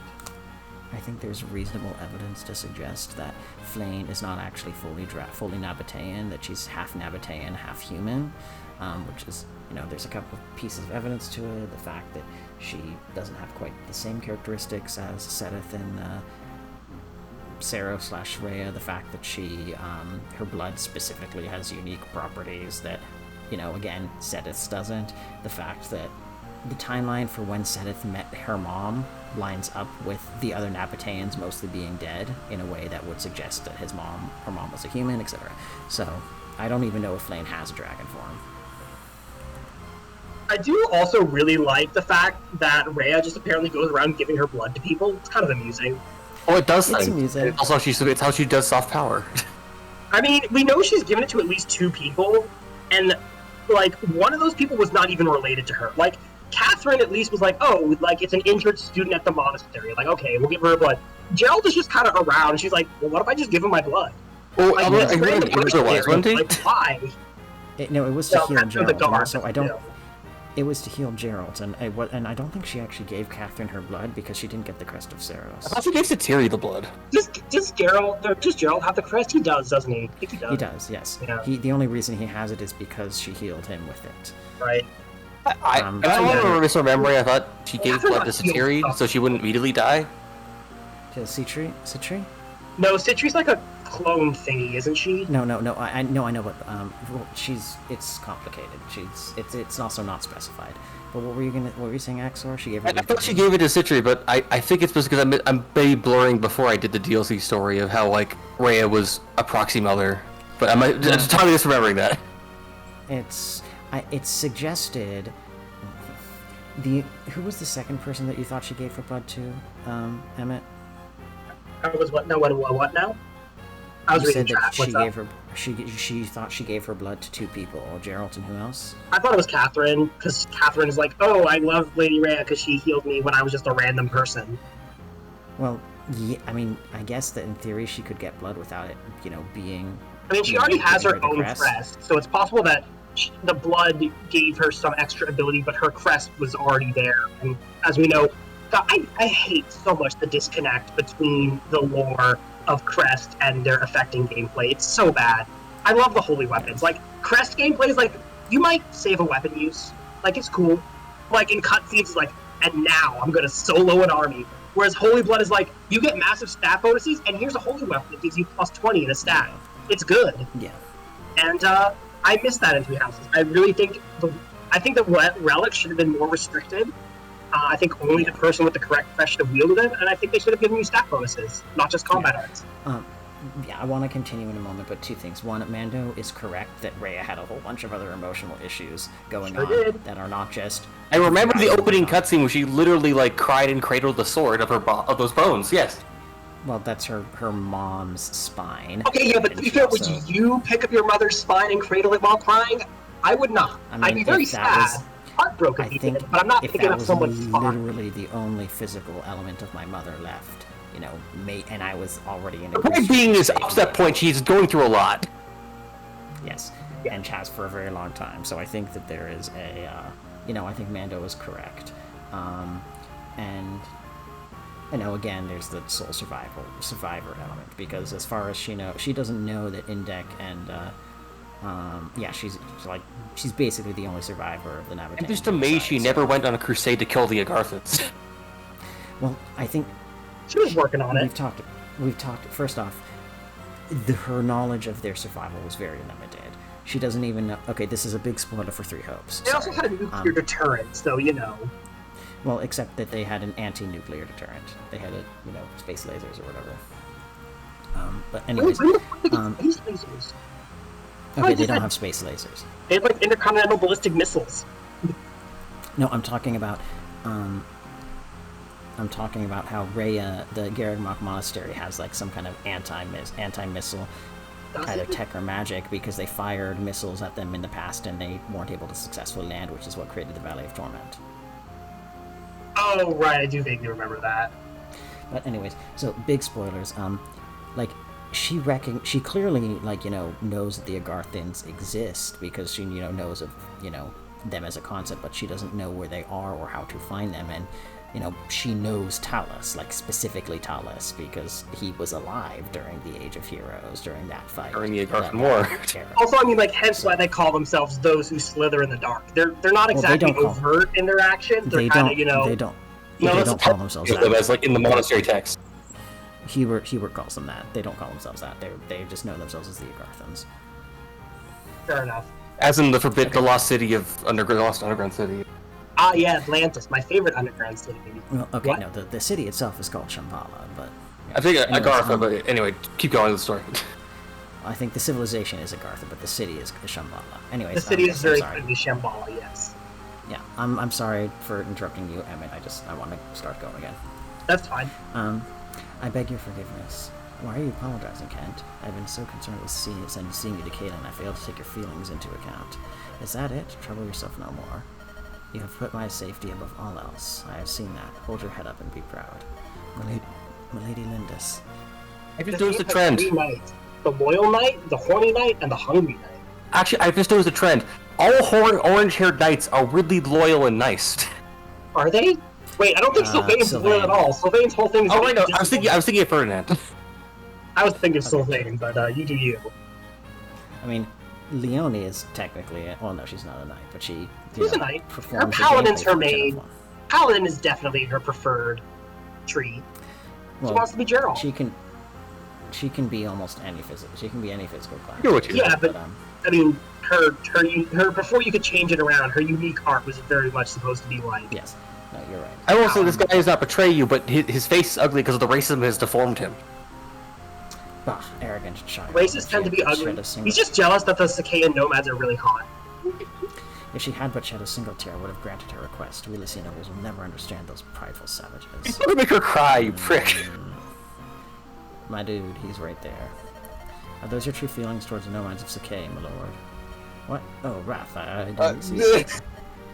I think there's reasonable evidence to suggest that Flame is not actually fully Nabatean, that she's half Nabatean, half human, which is, there's a couple of pieces of evidence to it. The fact that she doesn't have quite the same characteristics as Sedith and Saros / Rhea, the fact that she, her blood specifically has unique properties that, again, Sedith's doesn't, the fact that the timeline for when Sedith met her mom lines up with the other Nabateans mostly being dead in a way that would suggest that her mom was a human, etc. So, I don't even know if Flame has a dragon form. I do also really like the fact that Rhea just apparently goes around giving her blood to people. It's kind of amusing. Oh, it does It's things. amusing. It's also it's how she does soft power. I mean, we know she's given it to at least 2 people, and, one of those people was not even related to her. Like, Catherine at least was like, oh, like it's an injured student at the monastery. Like, okay, we'll give her blood. Gerald is just kind of around. She's like, well, what if I just give him my blood? Well, Like, why? No, it was to heal Gerald. The guard, so I don't. It was to heal Gerald, and I don't think she actually gave Catherine her blood because she didn't get the crest of Ceros. I thought she gave Satiri the blood. Does Gerald have the crest? He does, doesn't he? I think he does. He does, yes. Yeah. The only reason he has it is because she healed him with it. Right. I remember misremembering. I thought she gave blood to Satiri so she wouldn't immediately die. To Citri? No, Citri's like a clone thingy, isn't she? No. I know, but it's complicated. It's also not specified. But what were you saying, Axor? She gave it. I thought she gave it to Citri, but I think it's because I'm maybe blurring before I did the DLC story of how like Rhea was a proxy mother, but I'm totally misremembering that. It's suggested. Who was the second person that you thought she gave her blood to, Emmett? I was what? No, what now? I was reading chat. She thought she gave her blood to two people, Gerald and who else? I thought it was Catherine, because Catherine is like, oh, I love Lady Rhea because she healed me when I was just a random person. Well, yeah, I mean, I guess that in theory she could get blood without it, being... I mean, she already has her own crest, so it's possible that the blood gave her some extra ability, but her crest was already there. And as we know, I hate so much the disconnect between the lore of Crest and their affecting gameplay. It's so bad. I love the holy weapons. Like, Crest gameplay is like, you might save a weapon use. Like, it's cool. Like, in cutscenes, it's like, and now I'm gonna solo an army. Whereas Holy Blood is like, you get massive stat bonuses, and here's a holy weapon that gives you plus 20 in a stat. It's good. Yeah. And, I miss that in Three Houses. I really think the relic should have been more restricted. I think only the person with the correct crest should have wielded them, and I think they should have given you stat bonuses, not just combat arts. Yeah, I want to continue in a moment, but two things. One, Mando is correct that Rhea had a whole bunch of other emotional issues going on that are not just... I remember the opening cutscene where she literally, like, cried and cradled the sword of those bones, yes. Well, that's her mom's spine. Okay, yeah, but would you pick up your mother's spine and cradle it while crying? I would not. I'd be very sad. Heartbroken, but I'm not picking up someone's spine. Literally the only physical element of my mother left, and I was already in a... The point being is, up to that point, she's going through a lot. Yes, and has for a very long time. So I think that there is a, I think Mando is correct. And, again, there's the soul survivor element, because as far as she knows, she doesn't know that Indek and, she's basically the only survivor of the Navajo. I'm just amazed she never went on a crusade to kill the Agarthans. Well, I think she was working on it. We've talked. First off, her knowledge of their survival was very limited. She doesn't even know. Okay, this is a big spoiler for Three Hopes. They also had a nuclear deterrent, so Well, except that they had an anti-nuclear deterrent. They had space lasers or whatever. But anyways, space lasers. Okay, they don't have space lasers. They have, like, intercontinental ballistic missiles. No, I'm talking about how Rhea, the Garreg Monastery, has, like, some kind of anti-missile kind of tech or magic, because they fired missiles at them in the past and they weren't able to successfully land, which is what created the Valley of Torment. Oh, right, I do vaguely remember that. But anyways, so big spoilers. She clearly, knows that the Agarthans exist, because she, knows of, them as a concept, but she doesn't know where they are or how to find them, and, she knows Talos, like, specifically Talos, because he was alive during the Age of Heroes, during that fight. During the Agarthan War. Also, I mean, hence why they call themselves those who slither in the dark. They're not exactly overt in their actions. They're kind of, They don't call themselves that. As, like, in the monastery text. Hebert calls them that. They don't call themselves that. They just know themselves as the Agarthans. Fair enough. As in the lost city of lost underground city. Ah, yeah, Atlantis, my favorite underground city. Well, okay, what? No, the city itself is called Shambhala, but... I think Agartha, but anyway, keep going with the story. I think the civilization is Agartha, but the city is Shambhala. Anyways, the city is very clearly Shambhala, yes. Yeah, I'm sorry for interrupting you, Emmett. I want to start going again. That's fine. I beg your forgiveness. Why are you apologizing, Kent? I've been so concerned with seeing you to Caitlin, I failed to take your feelings into account. Is that it? Trouble yourself no more. You have put my safety above all else. I have seen that. Hold your head up and be proud. Milady Lindis. I just noticed a trend. 3 knights. The loyal knight, the horny knight, and the hungry knight. Actually, I just noticed a trend. All orange-haired knights are really loyal and nice. Are they? Wait, I don't think Sylvain's loyal at all. Sylvain's whole thing is... Oh, wait, no, I was thinking of Ferdinand. I was thinking of Sylvain, but you do you. I mean, Leonie is technically... Well, no, she's not a knight, but she... She's a knight. Her paladin's her main... Paladin is definitely her preferred tree. Well, she wants to be Geralt. She can be almost any physical. She can be any physical class. Yeah, but I mean, her before you could change it around, her unique art was very much supposed to be like. Yes, no, you're right. I will say this guy does not betray you, but his face is ugly because of the racism has deformed him. Bah, arrogant child. Racists tend to be ugly. He's just jealous that the Sacaean nomads are really hot. If she had but shed a single tear, I would have granted her request. We Lycian nobles will never understand those prideful savages. You're gonna make her cry, you prick. My dude, he's right there. Are those your true feelings towards the nomads of Sacae, my lord? What? Oh, wrath, I didn't see.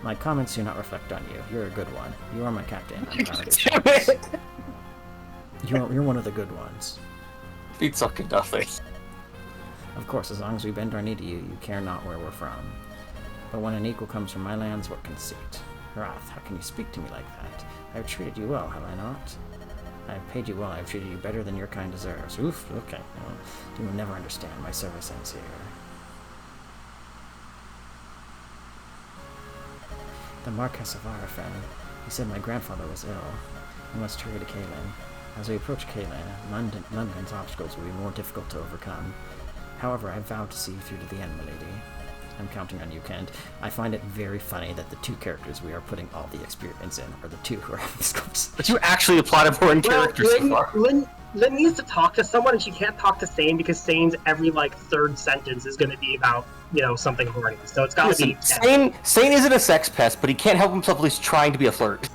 My comments do not reflect on you. You're a good one. You are my captain. I'm proud of you. You're one of the good ones. Feet sucking nothing. Of course, as long as we bend our knee to you, you care not where we're from. But when an equal comes from my lands, what conceit? Wrath, how can you speak to me like that? I have treated you well, have I not? I have paid you well, I have treated you better than your kind deserves. Oof, okay. Well, you will never understand. My service ends here. The Marquess of Arafan. He said my grandfather was ill. We must hurry to Caelin. As we approach Caelin, London's obstacles will be more difficult to overcome. However, I vowed to see you through to the end, milady. I'm counting on you, Kent. I find it very funny that the two characters we are putting all the experience in are the two who are having this conversation. But you actually applaud important characters so far. Lynn needs to talk to someone, and she can't talk to Sane because Sane's every third sentence is going to be about something horny. So it's got to be Sane isn't a sex pest, but he can't help himself. At least trying to be a flirt.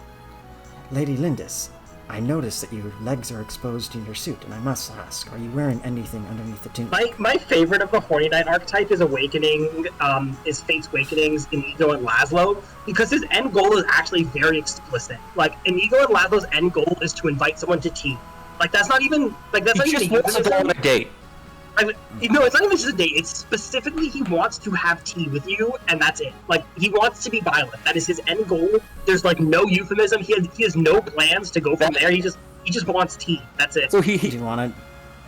Lady Lindis, I notice that your legs are exposed in your suit, and I must ask, are you wearing anything underneath the tunic? My favorite of the Horny Knight archetype is is Fate's Awakening's Inigo and Laszlo, because his end goal is actually very explicit. Inigo and Laszlo's end goal is to invite someone to tea. That's not even He just wants to go on a date. No, it's not even just a date. It's specifically he wants to have tea with you, and that's it. He wants to be violent. That is his end goal. There's no euphemism. He has no plans to go from there. He just wants tea. That's it. So Do you want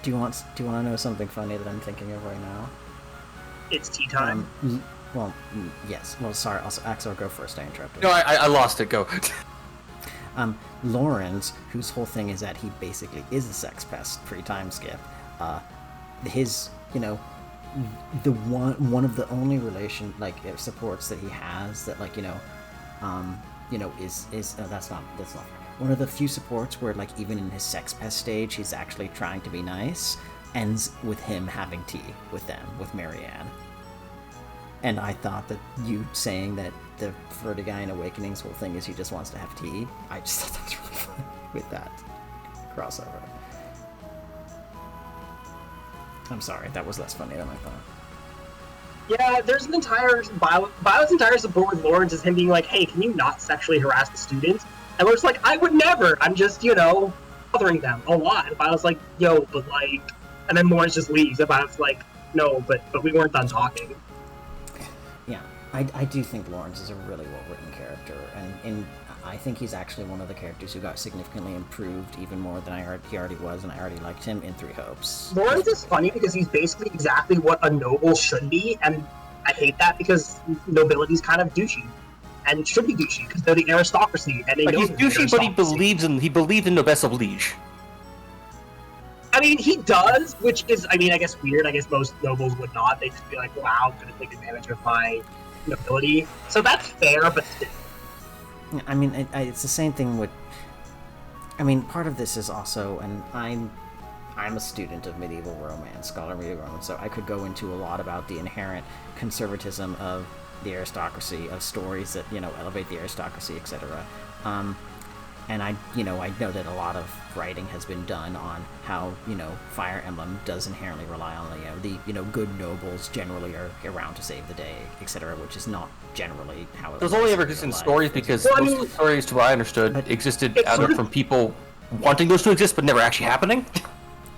to know something funny that I'm thinking of right now? It's tea time. Yes. Well, sorry. Also, Axel, go first. I interrupted. No, I lost it. Go. Lawrence, whose whole thing is that he basically is a sex pest pre-time skip. His, the one of the only supports that he has that is that's not one of the few supports where even in his sex pest stage he's actually trying to be nice, ends with him having tea with Marianne. And I thought that you saying that the Vertigian Awakening's whole thing is he just wants to have tea, I just thought that was really funny with that crossover. I'm sorry, that was less funny than I thought. Yeah, there's an entire... Violet's entire support with Lawrence is him being like, hey, can you not sexually harass the students? And Lawrence like, I would never! I'm just, bothering them a lot. And Violet's like, yo, but And then Lawrence just leaves, and Violet's like, no, but we weren't done talking. Yeah, I do think Lawrence is a really well-written character, and I think he's actually one of the characters who got significantly improved even more than he already was, and I already liked him in Three Hopes. Lawrence is funny because he's basically exactly what a noble should be, and I hate that because nobility's kind of douchey, and should be douchey because they're the aristocracy, and they know he's douchey, but he believes in noblesse oblige. I mean, he does, which is, I guess weird. I guess most nobles would not. They'd just be like, wow, I'm going to take advantage of my nobility. So that's fair, but still. I mean, it's the same thing with... part of this is also, and I'm a student of medieval romance, scholar of medieval romance, so I could go into a lot about the inherent conservatism of the aristocracy, of stories that, elevate the aristocracy, etc. And I know that a lot of writing has been done on how, Fire Emblem does inherently rely on, the good nobles generally are around to save the day, etc., which is not generally how it Those was only ever in exist real in life. stories because Well, I most mean- of the stories, to what I understood, But existed it's out sort of of- from people wanting those to exist but never actually happening.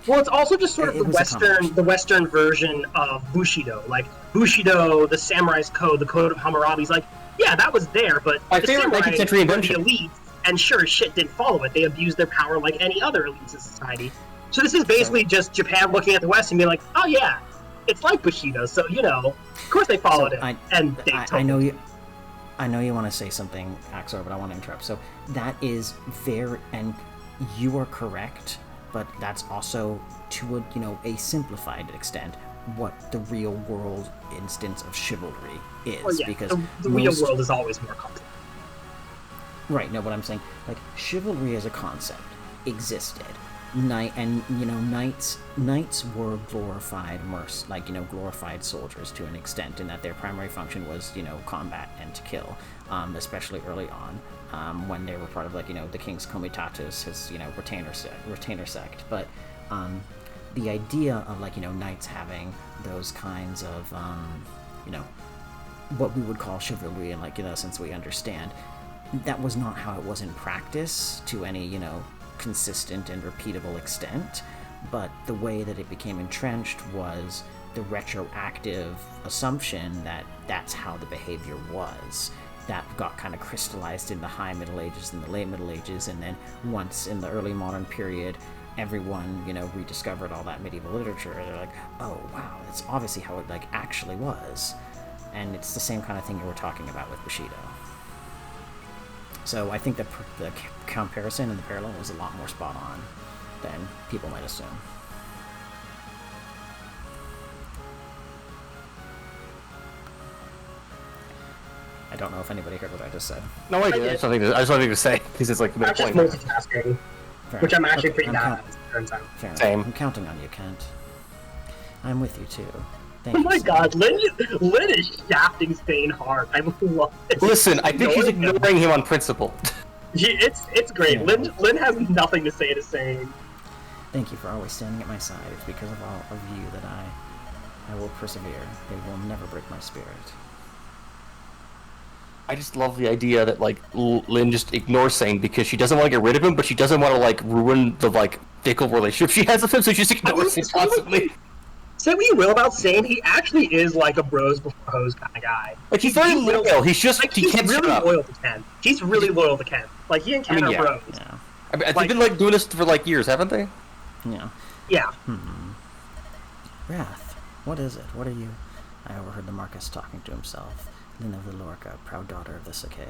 Well, it's also just sort of It was a the Western version of Bushido. Like Bushido, the samurai's code, the code of Hammurabi's. Like, yeah, that was there, but My the favorite samurai 19th century were the invention. elites, and sure as shit didn't follow it. They abused their power like any other elites in society. So this is basically just Japan looking at the West and being like, oh yeah, it's like Bushido. So of course they followed it, and they I know you. I know you want to say something, Axor, but I want to interrupt. So that is very, and you are correct, but that's also to a simplified extent what the real world instance of chivalry is. Well, yeah, because the real world is always more complicated. Right, no, but I'm saying, like, chivalry as a concept existed. Knights were glorified glorified soldiers to an extent, in that their primary function was, combat and to kill, especially early on, when they were part of, the King's Comitatus, his, retainer sect. But, the idea of, knights having those kinds of, what we would call chivalry, and, since we understand, that was not how it was in practice to any, consistent and repeatable extent, but the way that it became entrenched was the retroactive assumption that that's how the behavior was. That got kind of crystallized in the High Middle Ages and the Late Middle Ages, and then once in the early modern period, everyone, rediscovered all that medieval literature. They're like, oh wow, that's obviously how it, actually was. And it's the same kind of thing you were talking about with Bushido. So I think the comparison and the parallel was a lot more spot on than people might assume. I don't know if anybody heard what I just said. No, I did. I just have something to say because it's like I'm just point. multitasking, Fair which I'm enough. actually Okay, pretty I'm bad count- at, as it turns out. Fair enough. Same. I'm counting on you, Kent. I'm with you too. Thank Oh you. my Sam. god, Lynn is shafting Spain hard. I love it. Listen, I think she's Ignoring him. ignoring him on principle. It's great. Yeah. Lynn has nothing to say to Sane. Thank you for always standing at my side. It's because of all of you that I will persevere. They will never break my spirit. I just love the idea that Lynn just ignores Sane because she doesn't want to get rid of him, but she doesn't want to ruin the fickle relationship she has with him, so she just ignores him constantly. Say what you will about Sane, he actually is like a bros before hoes kind of guy. He's very loyal. He's just he he's can't shut really up. loyal to Ken. He's really loyal to Ken. He and Ken I mean, are yeah. bros. Yeah. I mean, they've been doing this for years, haven't they? Yeah. Yeah. Wrath, what is it? What are you? I overheard the Marcus talking to himself. Lynn of the Lorca, proud daughter of the Sakai.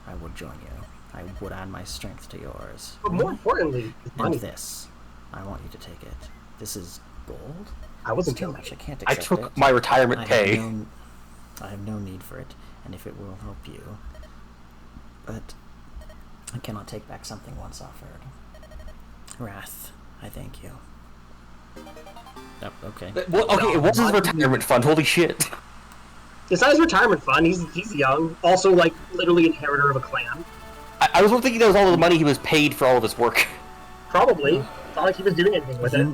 I would join you. I would add my strength to yours. But more importantly, money. And this. I want you to take it. This is gold? I wasn't It's too joking. much. I can't I accept took it. my retirement I pay. have no need for it, and if it will help you. But I cannot take back something once offered. Wrath, I thank you. Oh, okay. Well, okay, it was his retirement fund. Holy shit! It's not his retirement fund. He's young. Also, literally inheritor of a clan. I was thinking that was all the money he was paid for all of his work. Probably. It's not like he was doing anything with it.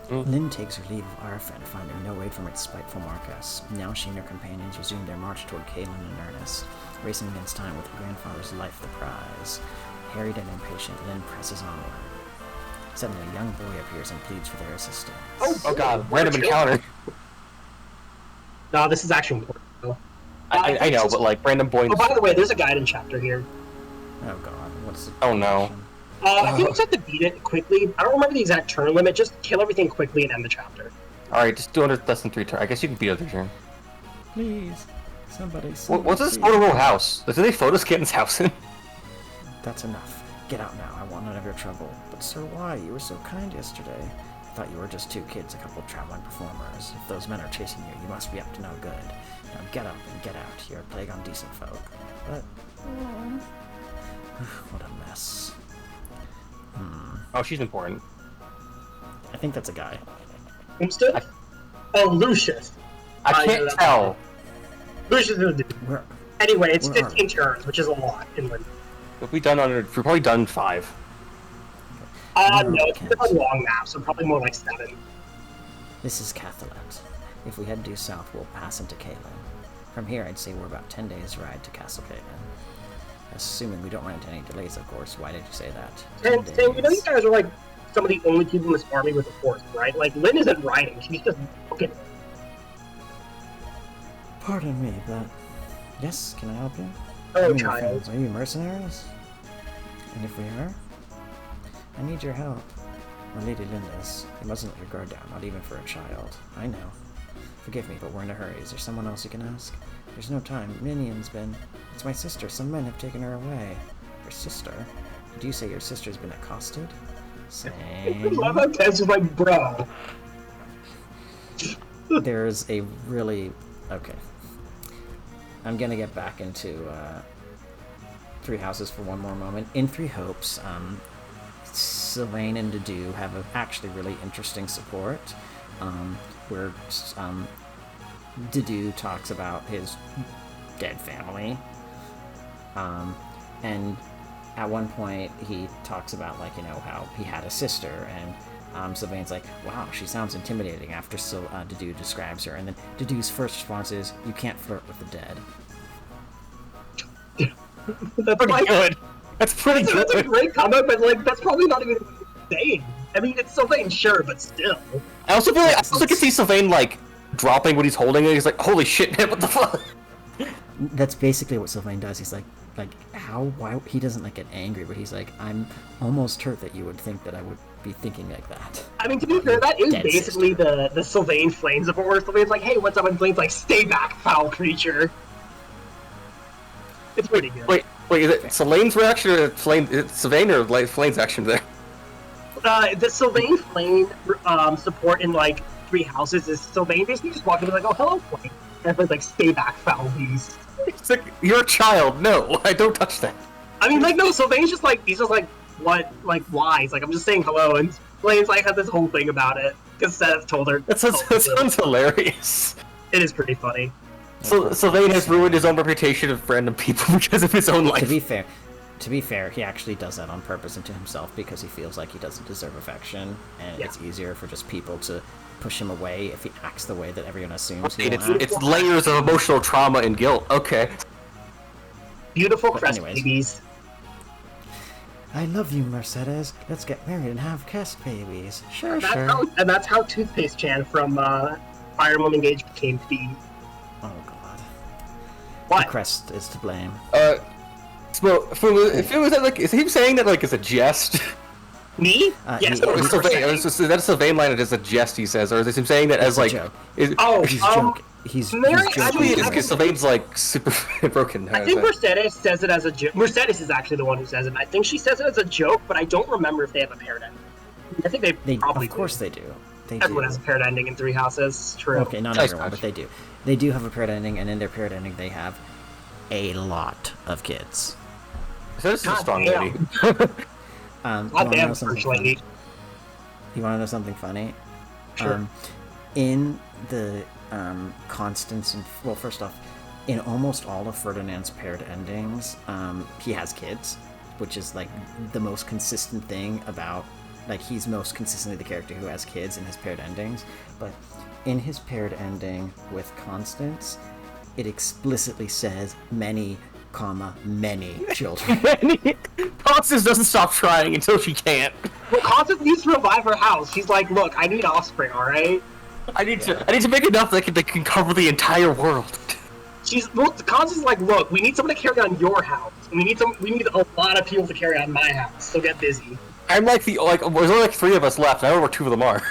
Lynn takes her leave of Arfed, finding no aid from its spiteful Marcus. Now she and her companions resume their march toward Caelan in earnest, racing against time with her grandfather's life the prize. Harried and impatient, Lynn presses onward. Suddenly, a young boy appears and pleads for their assistance. Oh god, random encounter. No, this is actually important. Though. I know, but random boys. Oh, by the way, there's a guidance chapter here. Oh god, what's the Oh, no. I think you just have to beat it quickly. I don't remember the exact turn limit. Just kill everything quickly and end the chapter. Alright, just do under less than 3 turns. I guess you can beat other turn. Please, somebody. What's this photo house? Do they photo Ken's house in? That's enough. Get out now. I want none of your trouble. But sir, why? You were so kind yesterday. I thought you were just two kids, a couple of traveling performers. If those men are chasing you, you must be up to no good. Now get up and get out. You're a plague on decent folk. But what a mess. Oh, she's important. I think that's a guy. Umstead? Oh, Lucius. I can't tell. Lucius is a dude. Where? Anyway, it's Where are 15 turns, which is a lot in Lynn. Have we done under? We've probably done 5. No, it's a long map, so probably more like 7. This is Cathalet. If we head due south, we'll pass into Caitlin. From here, I'd say we're about 10 days' ride to Castle Caitlin. Assuming we don't run into any delays, of course. Why did you say that? And you know, you guys are like some of the only people in this army with a horse, right? Like, Lynn isn't riding, she's just looking. Pardon me, but... Yes, can I help you? Oh, child. Are you mercenaries? And if we are? I need your help. My Lady Lindis, you mustn't let your guard down, not even for a child. I know. Forgive me, but we're in a hurry. Is there someone else you can ask? There's no time. Minion's been... It's my sister. Some men have taken her away. Your sister? Did you say your sister's been accosted? Same. I love how Ted's just like, bro. There's a really... Okay. I'm gonna get back into Three Houses for one more moment. In Three Hopes, Sylvain and Dedu have a actually really interesting support, where Dedu talks about his dead family, and at one point he talks about, like, you know, how he had a sister, and Sylvain's like, wow, she sounds intimidating after Dedu describes her, and then Dedu's first response is, you can't flirt with the dead. That's Pretty like, good. That's pretty good. That's a great comment, but like, that's probably not even what he's saying. I mean, it's Sylvain, sure, but still. I also feel like I also can see Sylvain like dropping what he's holding, and he's like, "Holy shit, man, what the fuck?" That's basically what Sylvain does. He's like, why? He doesn't like get angry, but he's like, I'm almost hurt that you would think that I would be thinking like that. I mean, to be fair, that is Dead basically the Sylvain Flames of it, where Sylvain's like, hey, what's up? And Flame's like, stay back, foul creature. It's pretty good. Wait, is it Sylvain's reaction or Flame? Is it Sylvain or like Flame's action there? The Sylvain Flame support in like Three Houses is Sylvain basically just walking and like, oh, hello, Flame. And Flame's like, stay back, foul beast. It's like, you're a child. No, I don't touch that. I mean, like, no, Sylvain's just like, he's just like, what, like, why? He's like, I'm just saying hello, and Flame's like, has this whole thing about it, because Seth told her. That sounds hilarious. It is pretty funny. So Sylvain has ruined his own reputation of random people because of his own life. To be fair, he actually does that on purpose and to himself because he feels like he doesn't deserve affection, and it's easier for just people to push him away if he acts the way that everyone assumes he will act. It's layers of emotional trauma and guilt. Okay. Beautiful crest babies. I love you, Mercedes. Let's get married and have crest babies. Sure. And that's how Toothpaste Chan from Fire Emblem Engage became to be. Oh god. What? The crest is to blame. So, if it was like, is he saying that like as a jest? Me? Yes. That's Sylvain line. It is a jest. He says, or is it him saying that as like? He's Mary, joking. Because Sylvain's like super broken. I think Mercedes says it as a joke. Mercedes is actually the one who says it. I think she says it as a joke, but I don't remember if they have a paired ending. I think they probably of course do. They do. Everyone has a paired ending in Three Houses. True. Okay, not everyone, but they do. They do have a paired ending, and in their paired ending, they have a lot of kids. This is a strong lady. Goddamn, first lady. You want to know something funny? Sure. In the Constance and first off, in almost all of Ferdinand's paired endings, he has kids, which is like the most consistent thing about. Like, he's most consistently the character who has kids in his paired endings, but in his paired ending with Constance, it explicitly says many children. Constance doesn't stop trying until she can't. Well, Constance needs to revive her house. She's like, look, I need offspring, alright? I need to make enough that they can cover the entire world. Constance is like, look, we need someone to carry on your house. We need a lot of people to carry on my house, so get busy. I'm like there's only like 3 of us left. I don't know where 2 of them are.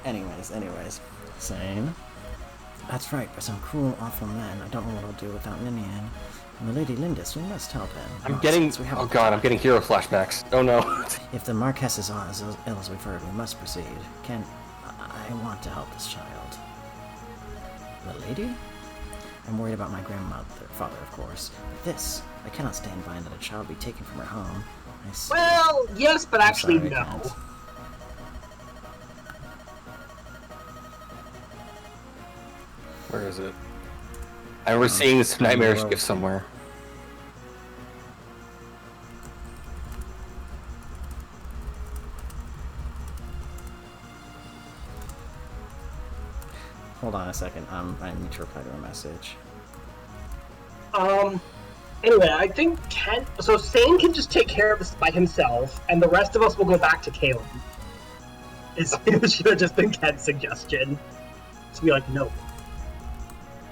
Anyways, same. That's right, but some cruel, awful man. I don't know what I'll do without Ninian. And the Lady Lindis, we must help him. I'm getting hero flashbacks. Oh no. If the Marquess is as ill as we've heard, we must proceed. I want to help this child. The lady? I'm worried about my father, of course. But this, I cannot stand by and let a child be taken from her home. Well, yes, but actually no. Where is it? I remember seeing this nightmarish gift somewhere. hold on a second. I need to reply to a message. Anyway, I think Kent. So Sane can just take care of this by himself, and the rest of us will go back to Caleb. It should have just been Kent's suggestion. To be like, no.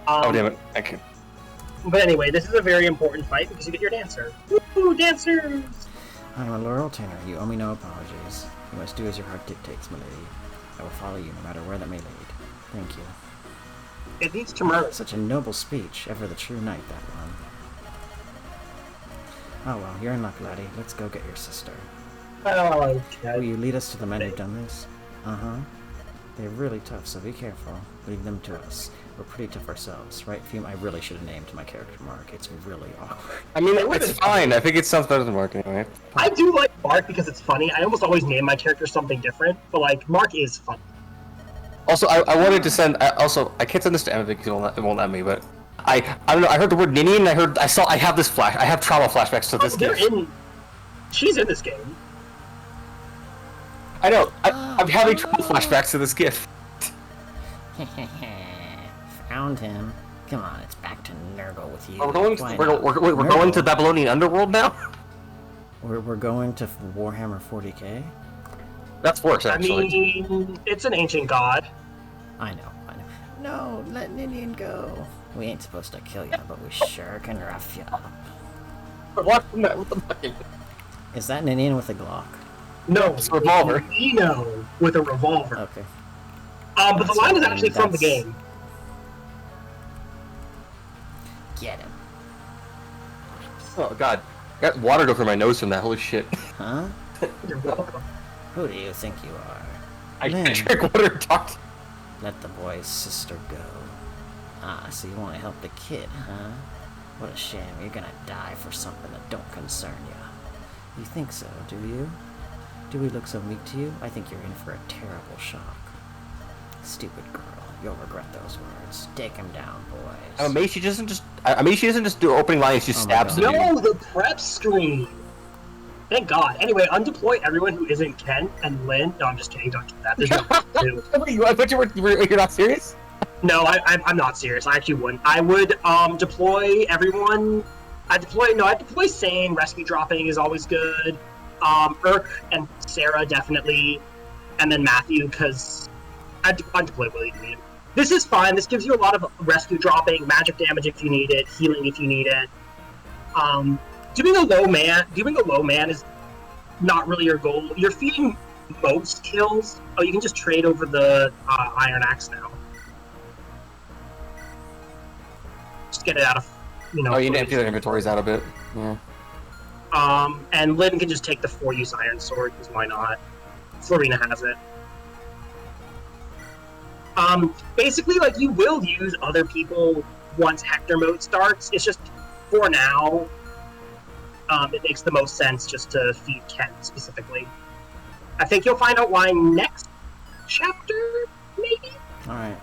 Oh damn it! I can. But anyway, this is a very important fight because you get your dancer. Woo, dancers! I'm a loyal tenor. You owe me no apologies. You must do as your heart dictates, my lady. I will follow you no matter where that may lead. Thank you. It leads to murder. Such a noble speech. Ever the true knight, that one. Oh well, you're in luck, laddie. Let's go get your sister. Oh, Will okay. you lead us to the men who've done this? Uh-huh. They're really tough, so be careful. Leave them to us. We're pretty tough ourselves, right, Fume? I really should have named my character Mark. It's really awkward. I mean, it's fine. I think it sounds better than Mark anyway. I do like Mark because it's funny. I almost always name my character something different, but like Mark is funny. Also, I wanted to send. I can't send this to Emma because it won't let me. But I don't know. I heard the word Nini, and I have this flash. I have trauma flashbacks to this game. She's in this game. I know. I'm having trauma flashbacks to this gift. Found him. Come on, it's back to Nurgle with you. We're going to Babylonian Underworld now. We're going to Warhammer 40k. That's worse, actually. I mean, it's an ancient god. I know. No, let Ninian go. We ain't supposed to kill you, but we sure can rough you up. What the fuck? Is that Ninian with a Glock? No, it's a revolver. Nino with a revolver. Okay. But the line is actually from the game. Get him. Oh god, I got water go through my nose from that. Holy shit. Huh? You're welcome. Who do you think you are? I Lynn. drank water and talked. Let the boy's sister go. Ah, so you want to help the kid, huh? What a shame. You're gonna die for something that don't concern you. You think so, do you? Do we look so meek to you? I think you're in for a terrible shock. Stupid girl. You'll regret those words. Take him down, boys. She doesn't just do opening lines. She stabs the dude. No, the prep screen. Thank God. Anyway, undeploy everyone who isn't Ken and Lynn. No, I'm just kidding. Don't do that. There's no do. I thought you're not serious? No, I'm not serious. I actually wouldn't. I would deploy everyone. I'd deploy Sane. Rescue dropping is always good. Urk and Sarah definitely, and then Matthew because I'd deploy Willie. This is fine. This gives you a lot of rescue dropping, magic damage if you need it, healing if you need it. Doing a low man is not really your goal. You're feeding most kills. Oh, you can just trade over the Iron Axe now. Just get it out of, Oh, you need to empty their inventories out a bit. Yeah. And Lynn can just take the 4-use Iron Sword, because why not? Florina has it. Basically, like, you will use other people once Hector mode starts. It's just, for now, it makes the most sense just to feed Ken specifically. I think you'll find out why next chapter, maybe? Alright.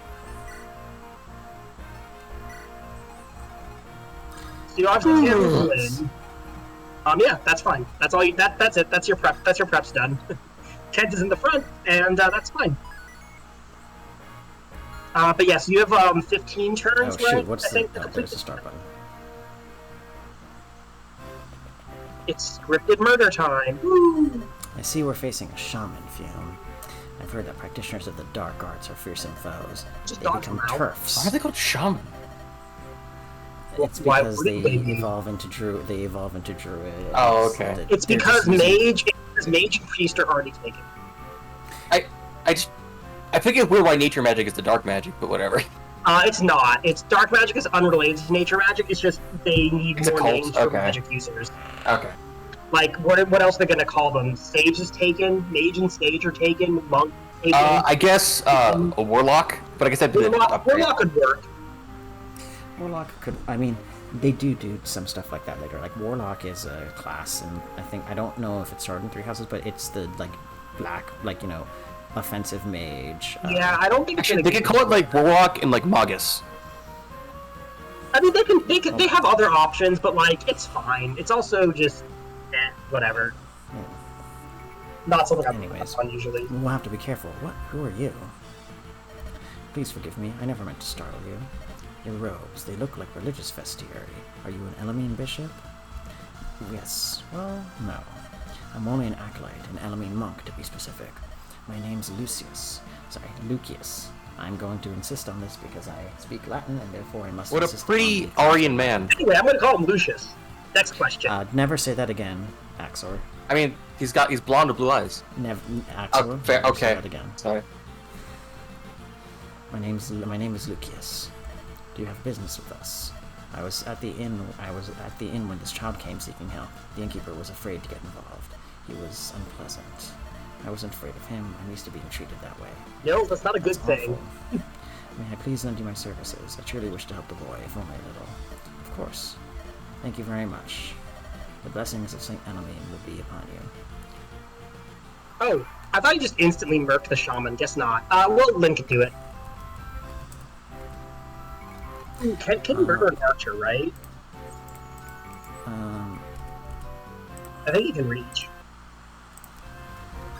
So you obviously can't move Lynn. Yeah, that's fine. That's all. That's it. That's your prep. That's your prep's done. Kent is in the front, and that's fine. But yes, you have 15 turns. Oh shoot! Right? What's there's the start button. It's scripted murder time. Woo! I see we're facing a shaman, Fume. I've heard that practitioners of the dark arts are fearsome foes. Just They dodge become them out. turfs. Why are they called shaman? It's Why because wouldn't they they be? evolve into druid. Oh, okay. It's because mage and priest are already taken. I think it's weird why nature magic is the dark magic, but whatever. It's not. It's dark magic is unrelated to nature magic. It's just they need It's a more cult, names for okay. magic users. Okay. Like what else are they gonna call them? Sage is taken. Mage and sage are taken. Monk taken. I guess a warlock, but I guess that did Warlock could work. Warlock could. I mean, they do some stuff like that later. Like Warlock is a class, and I don't know if it's started in 3 houses, but it's the black, offensive mage. Yeah, I don't think Actually, they could call it like warlock and like magus. I mean, they have other options, but it's fine. It's also just, whatever. Yeah. Not something I'm Anyways, on usually. we'll have to be careful. Who are you? Please forgive me, I never meant to startle you. Your robes, they look like religious vestiary. Are you an Elamine bishop? Yes, well, no. I'm only an acolyte, an Elamine monk to be specific. My name's Lucius. I'm going to insist on this because I speak Latin and therefore I must What insist a pretty on Aryan man. Anyway, I'm gonna call him Lucius. Next question. Never say that again, Axor. I mean, he's blonde with blue eyes. Axor. Oh, fair. Never say Okay. that again. Sorry. My name is Lucius. Do you have business with us? I was at the inn when this child came seeking help. The innkeeper was afraid to get involved. He was unpleasant. I wasn't afraid of him. I'm used to being treated that way. No, that's not a good thing. May I please lend you my services? I truly wish to help the boy, if only a little. Of course. Thank you very much. The blessings of Saint Elamine will be upon you. Oh, I thought you just instantly murked the shaman. Guess not. Well, Lynn can do it. Can murder an archer, right? I think he can reach.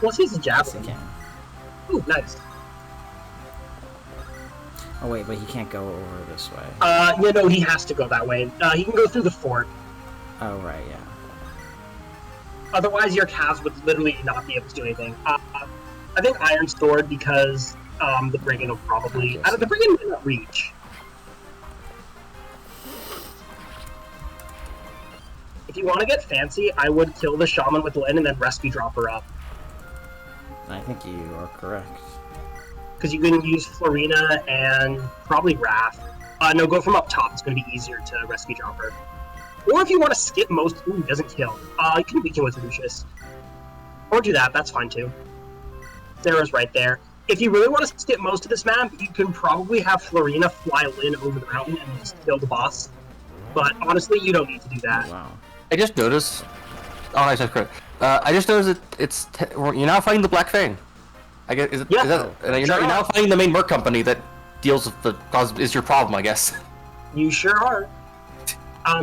Well, he's a Yes, he javelin. can. Ooh, nice. Oh wait, but he can't go over this way. No, he has to go that way. He can go through the fort. Oh right, yeah. Otherwise, your calves would literally not be able to do anything. I think Iron Sword because the brigand will probably. The brigand might not reach. If you want to get fancy, I would kill the shaman with Lynn and then rescue drop her up. I think you are correct. Because you can use Florina and probably Wrath. No, go from up top. It's going to be easier to rescue drop her. Or if you want to skip most, ooh, doesn't kill. You can weaken with Lucius. Or do that, that's fine too. Sarah's right there. If you really want to skip most of this map, you can probably have Florina fly Lynn over the mountain and just kill the boss. But honestly, you don't need to do that. Wow. I just noticed. Oh, nice, that's correct. I just noticed you're now fighting the Black Fang. I guess Yeah. you're now fighting the main merc company that deals with the cause is your problem, I guess. You sure are.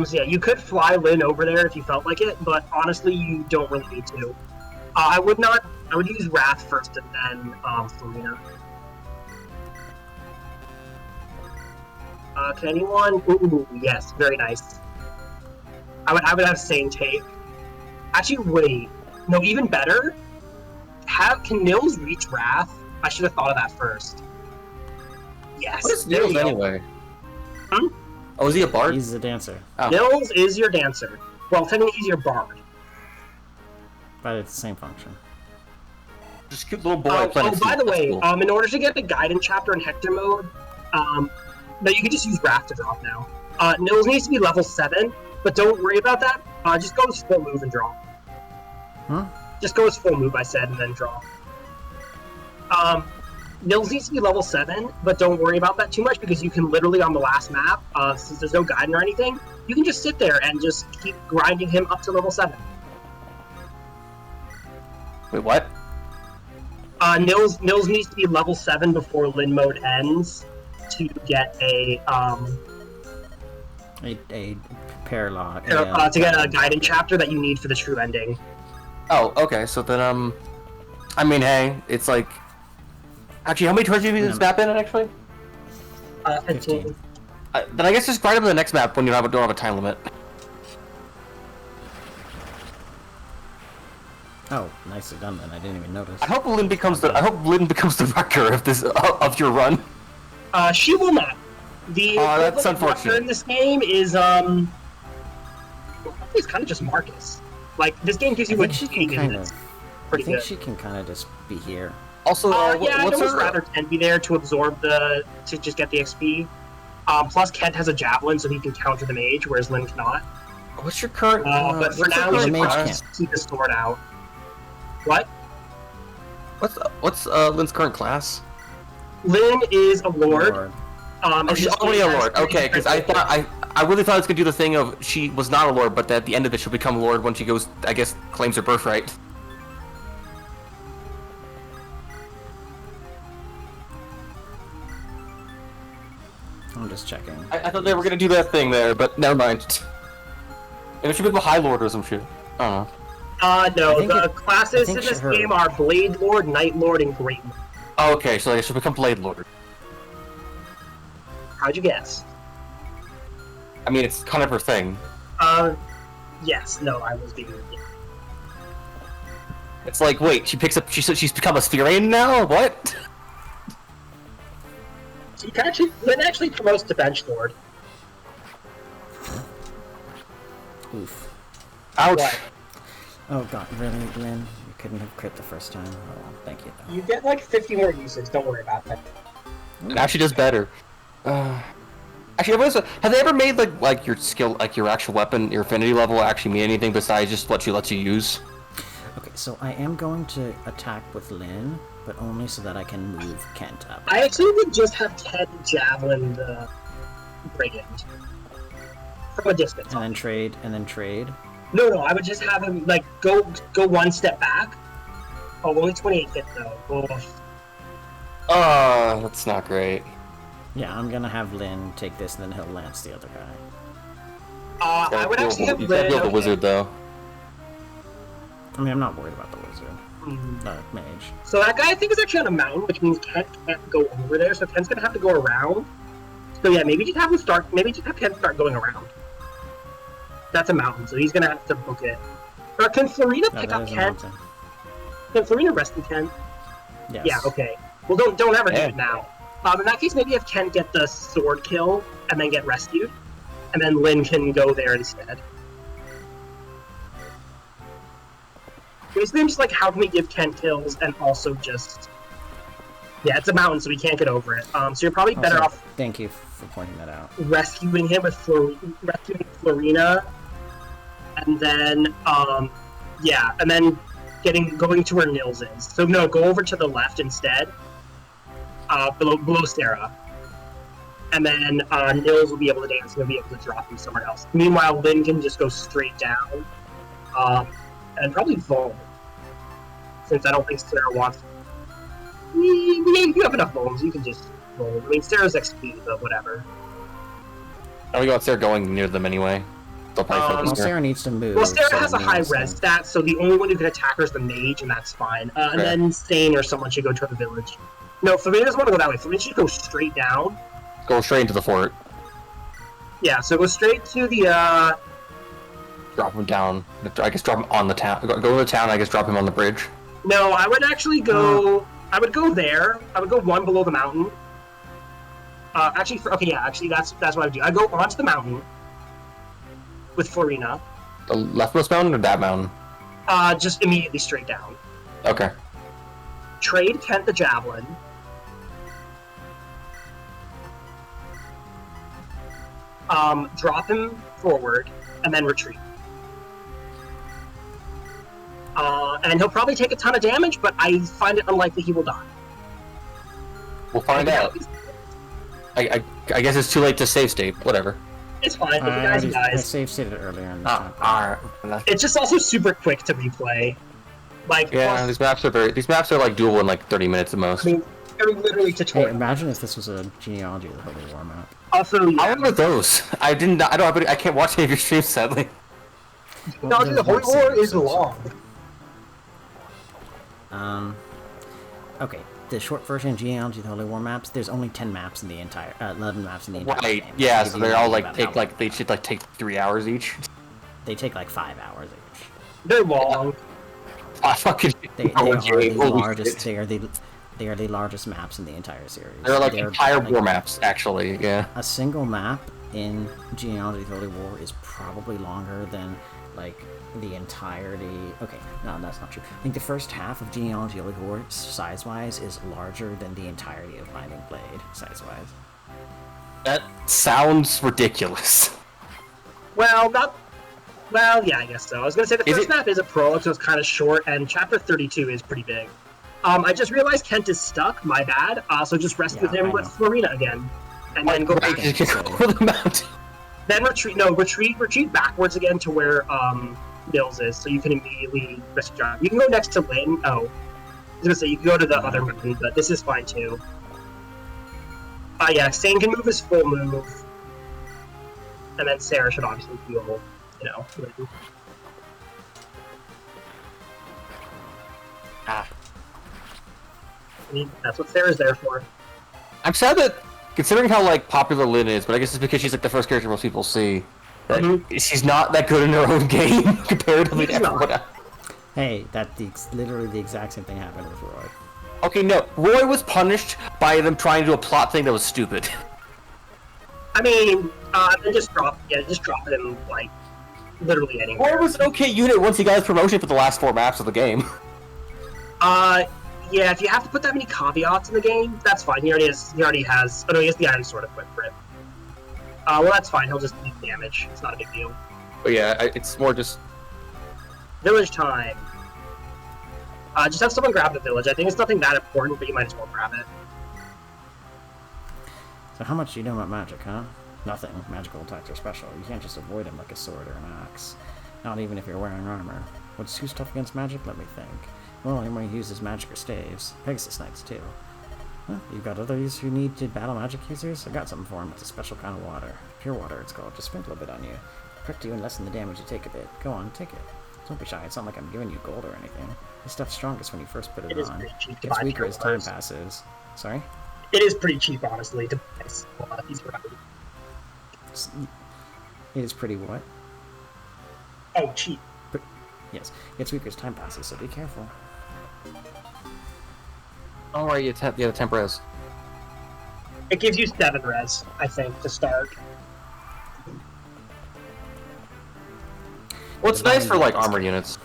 So yeah, you could fly Lynn over there if you felt like it, but honestly, you don't really need to. I would use Wrath first and then Florina. Can anyone? Ooh, yes, very nice. I would have same take. Actually, wait. No, even better. Can Nils reach Wrath? I should have thought of that first. Yes. What is there Nils you go. anyway? Hmm? Oh, is he a bard? He's a dancer, Oh. Nils is your dancer. Well, technically he's your bard. but it's the same function. Just cute little boy playing. By the way, cool. in order to get the Guidance chapter in Hector mode, no, you can just use Wrath to drop now. Nils needs to be level 7, but don't worry about that. Just go with full move and draw. Huh? Just go with full move, I said, and then draw. Nils needs to be level 7, but don't worry about that too much because you can literally on the last map, since there's no guidance or anything, you can just sit there and just keep grinding him up to level 7. Wait, what? Nils needs to be level 7 before Lin mode ends to get a paralog. to get a guidance chapter that you need for the true ending. Oh, okay. So then, I mean, hey, it's like. Actually, how many turns have you this map in actually? 15. Then I guess just grind up to the next map when you don't have a time limit. Oh, nicely done then. I didn't even notice. I hope Lynn becomes the wrecker of this of your run. She will not. The that's equivalent unfortunate. wrecker in this game is it's kind of just Marcus. Like this game gives you I like think she 80 can kind minutes. of. I Pretty think good. she can kind of just be here. Also, Yeah, I'd what's almost her? rather Kent be there to absorb to just get the XP. Plus, Kent has a javelin, so he can counter the mage, whereas Lynn cannot. What's your current? But for what's now, your we the should mage probably can't. just keep his sword out. What? What's Lynn's current class? Lynn is a lord. Lord. Oh, And she's this already game a has lord. 3 Okay, because different I really thought it was gonna do the thing of she was not a lord, but at the end of it she'll become a lord when she goes. I guess claims her birthright. I'm just checking. I thought they were gonna do that thing there, but never mind. Maybe she become a high lord or some shit. I don't know. No, I think the it- classes I in think this her- game are Blade Lord, Night Lord, and Great Lord. Oh, okay, so I she'll become blade lord. How'd you guess? I mean, it's kind of her thing. Yes. No, I was being. Yeah. It's like, wait, she's become a Spherian now? What? Lynn actually promotes to bench lord. Oof. Ouch. What? Oh god, really, Lynn? You couldn't have crit the first time? Oh, well, thank you, though. You get like 50 more uses. Don't worry about that. Now she does better. Actually, have they ever made like your skill, like your actual weapon, your affinity level actually mean anything besides just what she lets you use? Okay, so I am going to attack with Lynn, but only so that I can move Kent up. I actually would just have Ted javelin the brigand from a distance. And then trade. No, I would just have him like go one step back. Oh, only 28 hit though. Oh, that's not great. Yeah, I'm gonna have Lynn take this, and then he'll lance the other guy. I would actually have You Lynn. can't build the wizard though. I mean, I'm not worried about the wizard. Mage. So that guy I think is actually on a mountain, which means Kent can't go over there. So Kent's gonna have to go around. So yeah, maybe just have him start. Maybe just have Kent start going around. That's a mountain, so he's gonna have to book it. Or can Florina pick up Kent? Can Florina rescue Kent? Yes. Yeah. Okay. Well, don't ever do it now. In that case, maybe have Kent get the sword kill and then get rescued, and then Lynn can go there instead. Basically, I'm just like, how can we give Kent kills and also just... Yeah, it's a mountain, so we can't get over it. So you're probably better off... Thank you for pointing that out. Rescuing him with rescuing Florina, and then, yeah, and then going to where Nils is. So no, go over to the left instead, below Sarah. And then Nils will be able to dance and he'll be able to drop him somewhere else. Meanwhile, Lynn can just go straight down. And probably Vol. Since I don't think Sarah wants... You have enough Vols, you can just roll. I mean, Sarah's XP, but whatever. I don't want Sarah going near them anyway. They'll probably focus Well, her. Sarah needs to move. Well, Sarah so has a high Nils res stat, so the only one who can attack her is the mage, and that's fine. And then Stain or someone should go to the village. No, Florina doesn't want to go that way. Florina should go straight down. Go straight into the fort. Yeah, so go straight to the, Drop him down. I guess drop him on the town. Go to the town, I guess drop him on the bridge. No, I would actually go... I would go there. I would go one below the mountain. Actually, that's what I would do. I go onto the mountain with Florina. The leftmost mountain or that mountain? Just immediately straight down. Okay. Trade Kent the javelin. Drop him forward, and then retreat. And he'll probably take a ton of damage, but I find it unlikely he will die. We'll find out. I guess it's too late to save state. Whatever. It's fine. If he dies, I save stated earlier in the time. Alright. It's just also super quick to replay. Like, Yeah, plus, these maps are like doable in like 30 minutes at most. I mean, they're literally Hey, tutorial. imagine if this was a genealogy of the Holy War map. Also, I yeah, remember those. I can't watch any of your streams sadly. no, the Holy War is long. Okay, the short version of Genealogy of the Holy War maps, there's only 10 maps in the entire, 11 maps in the entire Right. game. Yeah, Give so you they're an all idea like about how they should like take 3 hours each. They take like 5 hours each. They're long. I fucking They are the holy largest, shit. they are the largest maps in the entire series. They're like They're, entire like, war maps, actually, yeah. A single map in Genealogy of the Holy War is probably longer than, like, the entirety... Okay, no, that's not true. I think the first half of Genealogy of the Holy War, size-wise, is larger than the entirety of Binding Blade, size-wise. That sounds ridiculous. Well, yeah, I guess so. I was gonna say the first map is a prologue, so it's kind of short, and chapter 32 is pretty big. I just realized Kent is stuck. My bad. So just rest with him with Florina again, and then go back. Just go to the mountain. Then retreat. No, retreat backwards again to where Nils is, so you can immediately rescue John. You can go next to Lynn. Oh, I was gonna say you can go to the other mountain, but this is fine too. Yeah, Stain can move his full move, and then Sarah should obviously heal. You know. Ah. I mean, that's what Sarah's there for. I'm sad that considering how like popular Lynn is, but I guess it's because she's like the first character most people see. That she's not that good in her own game comparatively to everyone else. Hey, literally the exact same thing happened with Roy. Okay, no, Roy was punished by them trying to do a plot thing that was stupid. I mean, then just drop him like literally anywhere. Roy was an okay unit once he got his promotion for the last 4 maps of the game. Yeah, if you have to put that many caveats in the game, that's fine. He already has. Oh no, he has the Iron Sword equipped for it. Well, that's fine. He'll just take damage. It's not a big deal. But yeah, it's more just Village time. Just have someone grab the village. I think it's nothing that important, but you might as well grab it. So how much do you know about magic, huh? Nothing. Magical attacks are special. You can't just avoid them like a sword or an axe. Not even if you're wearing armor. What's too tough against magic? Let me think. Well, anyone who uses magic or staves. Pegasus Knights, too. Huh? You've got others who need to battle magic users? I got something for them. It's a special kind of water. Pure water, it's called. Just sprinkle a bit on you. Prick you and lessen the damage you take a bit. Go on, take it. Don't be shy. It's not like I'm giving you gold or anything. This stuff's strongest when you first put it is on. pretty cheap to It gets buy weaker pure as time waters. passes. Sorry? It is pretty cheap, honestly, to buy these right. It is pretty what? Oh, cheap. Yes. It gets weaker as time passes, so be careful. alright. Yeah, the temp res. It gives you 7 res, I think, to start. Well, it's nice for like armor units.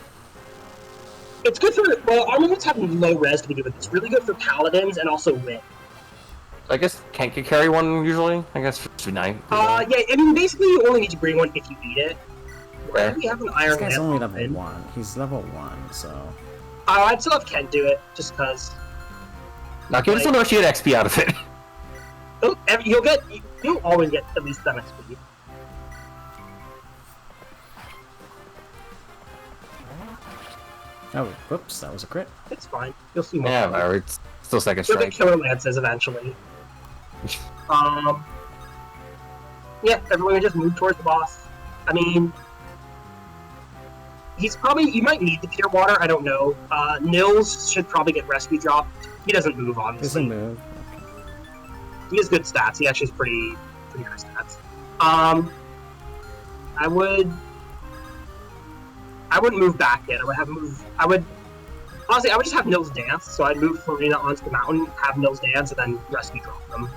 It's good for, well, armor units have low res to begin with. It's really good for paladins and also wit. I guess can't you carry one usually? I guess for 9. Yeah, I mean, basically you only need to bring one if you need it. Okay. We have an This iron guy's lamp only on level it. 1. He's level 1, so... I'd still have Ken do it, just because. Now give us a little shit XP out of it. You'll always get at least 7 XP. Oh, whoops, that was a crit. It's fine. You'll see more. Yeah, whatever. It's still second You'll get strike. killer lances eventually. Yeah, everyone just move towards the boss. I mean, you might need the pure water, I don't know. Nils should probably get rescue dropped. He doesn't move, obviously. Doesn't move. He has good stats. He actually has pretty good stats. I wouldn't move back yet. I would just have Nils dance. So I'd move Farina onto the mountain, have Nils dance, and then rescue drop them.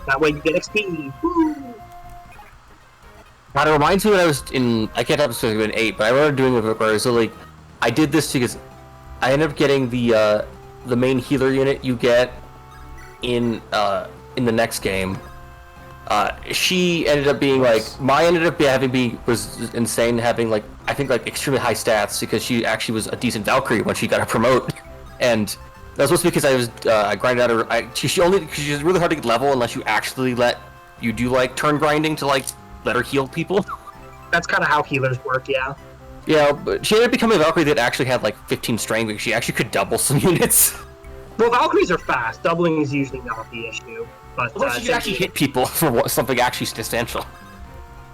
That way you get XP. Woo! God, it reminds me when I was I can't have specifically in 8, but I remember doing it with Roy. So like, I did this because I ended up getting the main healer unit you get in the next game. She ended up being like, was insane, having like, I think like extremely high stats because she actually was a decent Valkyrie when she got a promote, and that was mostly because I grinded out her. She's really hard to get level unless you actually do like turn grinding to like let her heal people. That's kind of how healers work, yeah. Yeah, but she ended up becoming a Valkyrie that actually had like 15 strength because she actually could double some units. Well, Valkyries are fast. Doubling is usually not the issue. But She could actually hit people for something actually substantial.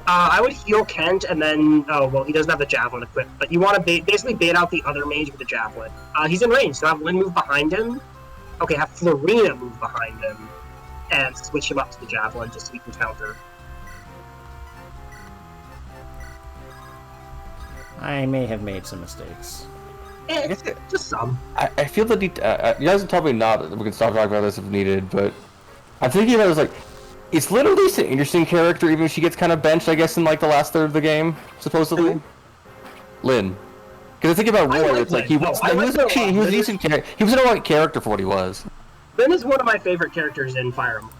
I would heal Kent, and then he doesn't have the javelin equipped. But you want to basically bait out the other mage with the javelin. He's in range, so have Lynn move behind him. Okay, have Florina move behind him, and switch him up to the javelin just so he can counter. I may have made some mistakes. Just some. I feel the need. You guys can tell me not. We can stop talking about this if needed, but I'm thinking about it as like, it's literally an interesting character, even if she gets kind of benched, I guess, in like the last third of the game, supposedly. Lynn. Because I think about Roy, it's like he was a decent character. He was an alright character for what he was. Lynn is one of my favorite characters in Fire Emblem.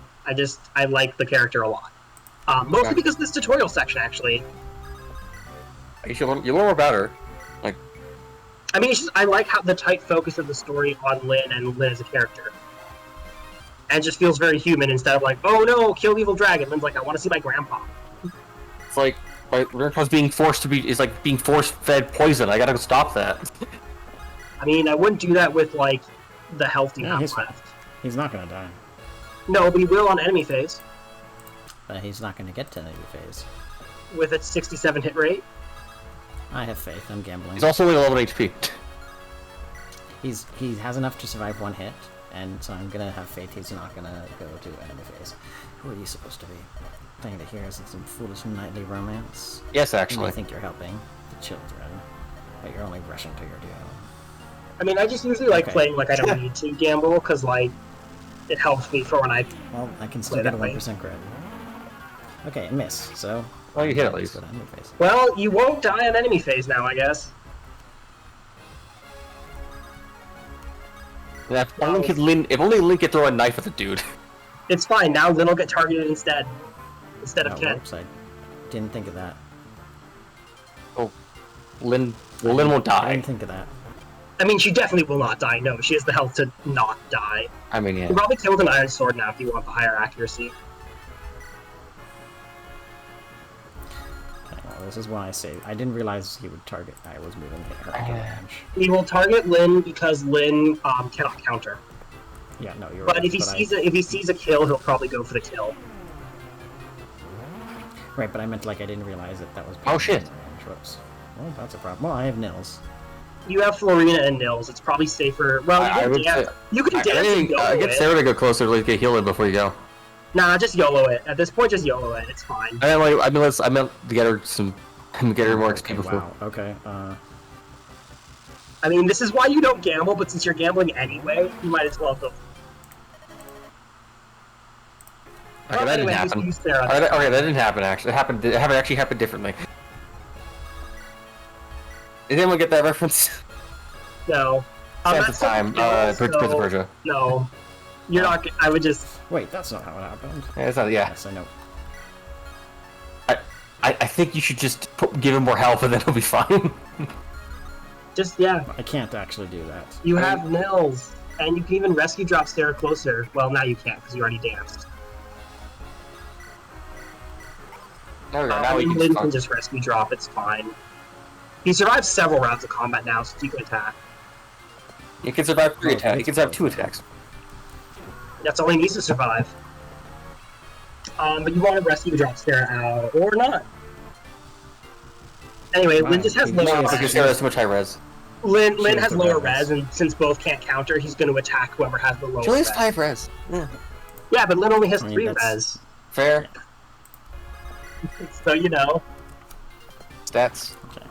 I like the character a lot. Mostly because of this tutorial section, actually. You learn more about her. Like, I mean, I like how the tight focus of the story on Lynn and Lynn as a character. And it just feels very human instead of like, oh no, kill evil dragon. Lynn's like, I want to see my grandpa. it's like grandpa's being force-fed poison. I gotta stop that. I mean, I wouldn't do that with like the healthy Yeah, half left. He's not gonna die. No, but he will on enemy phase But he's not gonna get to enemy phase. with its 67 hit rate. I have faith. I'm gambling. He's also only 11 HP. He has enough to survive one hit. and so I'm gonna have faith he's not gonna go to enemy phase. Who are you supposed to be? Playing to hear is it some foolish nightly romance? Yes, You actually. may think you're helping the children, but you're only rushing to your doom. I mean, I just usually like Okay. playing like I don't need to gamble, because, like, it helps me for when I... Well, I can still Play get a that way. 1% crit. Okay, miss, so... Well, you hit at least. Go to enemy phase. Well, you won't die in enemy phase now, I guess. Yeah, if only Link could throw a knife at the dude. It's fine, now Lyn will get targeted instead of Oh, Ken. whoops, I didn't think of that. Lyn won't I die. didn't think of that. I mean, she definitely will not die, no. She has the health to not die. I mean, You yeah. can probably kill with an iron sword now if you want the higher accuracy. Okay, well, this is why I say I didn't realize he would target. I was moving her at range. He will target Lyn because Lyn cannot counter. Yeah, no, you're But right. if he sees a kill, he'll probably go for the kill. Right, but I meant like I didn't realize that was. Oh, shit. Range. Whoops. Well, that's a problem. Well, I have nils. You have Florina and Nils. It's probably safer. Well, I would say- you can dance and YOLO get it. Sarah to go closer to get healing before you go. Nah, just YOLO it. At this point, just YOLO it. It's fine. I meant to get her more XP Okay, before. wow. Okay. I mean, this is why you don't gamble, but since you're gambling anyway, you might as well go. Okay, Well, that anyway, didn't happen. use Sarah. Okay, that didn't happen. Actually, it actually happened differently. Did anyone get that reference? No. Sands that's of Time, something Prince else, of Persia. No. You're not. I would just. Wait, that's not how it happened. Yeah, it's not. Yeah, Yes, I know. I think you should just give him more health and then he'll be fine. Just, yeah. I can't actually do that. You have Nils. And you can even rescue drop Sarah closer. Well, now you can't, because you already danced. There we go. Now we Lyn can can just rescue drop. It's fine. He survived several rounds of combat now, so you can attack. You can survive 3 Oh, attacks. You can survive 2 attacks. That's all he needs to survive. But you want to rescue drop Sarah out, or not. Anyway, Wow, Lyn just has he lower just- Because res. Sarah has too much high res. Lyn She has the lower res. res, and since both can't counter, he's going to attack whoever has the lower She only has res. 5 res. Yeah. Yeah, but Lyn only has I mean, 3 that's- res. Fair. So, you know. Stats. Okay.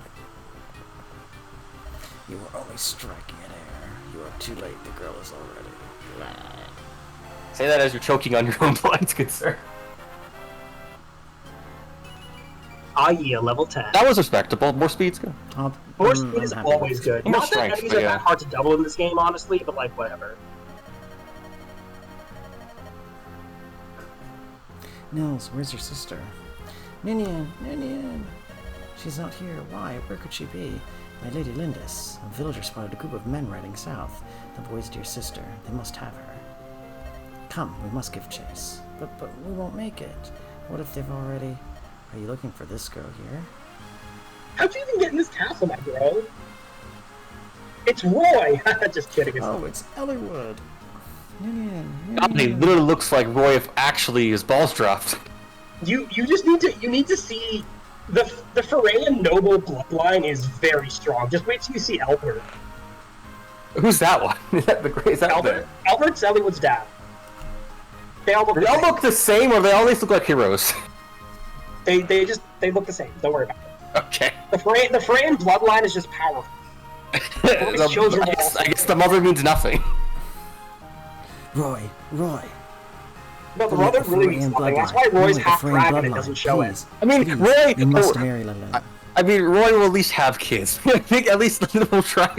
You were only striking at air. You are too late. The girl is already. Blah. Say that as you're choking on your own blinds, good sir. Ah, yeah, level 10. That was respectable. More speed's good. More speed is always good. More Not that strength, enemies but are yeah. that hard to double in this game, honestly, but like, whatever. Nils, where's your sister? Ninian, Ninian. She's not here. Why? Where could she be? My lady Lindis. A villager spotted a group of men riding south. The boy's dear sister. They must have her. Come, we must give chase. But we won't make it. What if they've already... Are you looking for this girl here? How'd you even get in this castle, my bro? It's Roy! Just kidding. It's Oh, it's Elliewood. Ninian, God, he Ninian. literally looks like Roy if actually his balls dropped. You just need to see the Ferayan noble bloodline is very strong. Just wait till you see Albert. Who's that one? Is that the great? Is that Albert's Elliewood's dad. They all look They the all same. look the same, or they all at least look like heroes. They look the same. Don't worry about it. Okay. The Ferayan bloodline is just powerful. shows her I guess the mother means nothing. Roy. No, the From mother really Ferayan means nothing. That's bloodline. why Roy's From the half Ferayan dragon and bloodline, doesn't show it. please. I mean, Please, Roy. You must marry Lillian. I mean, Roy will at least have kids. I think at least we'll try.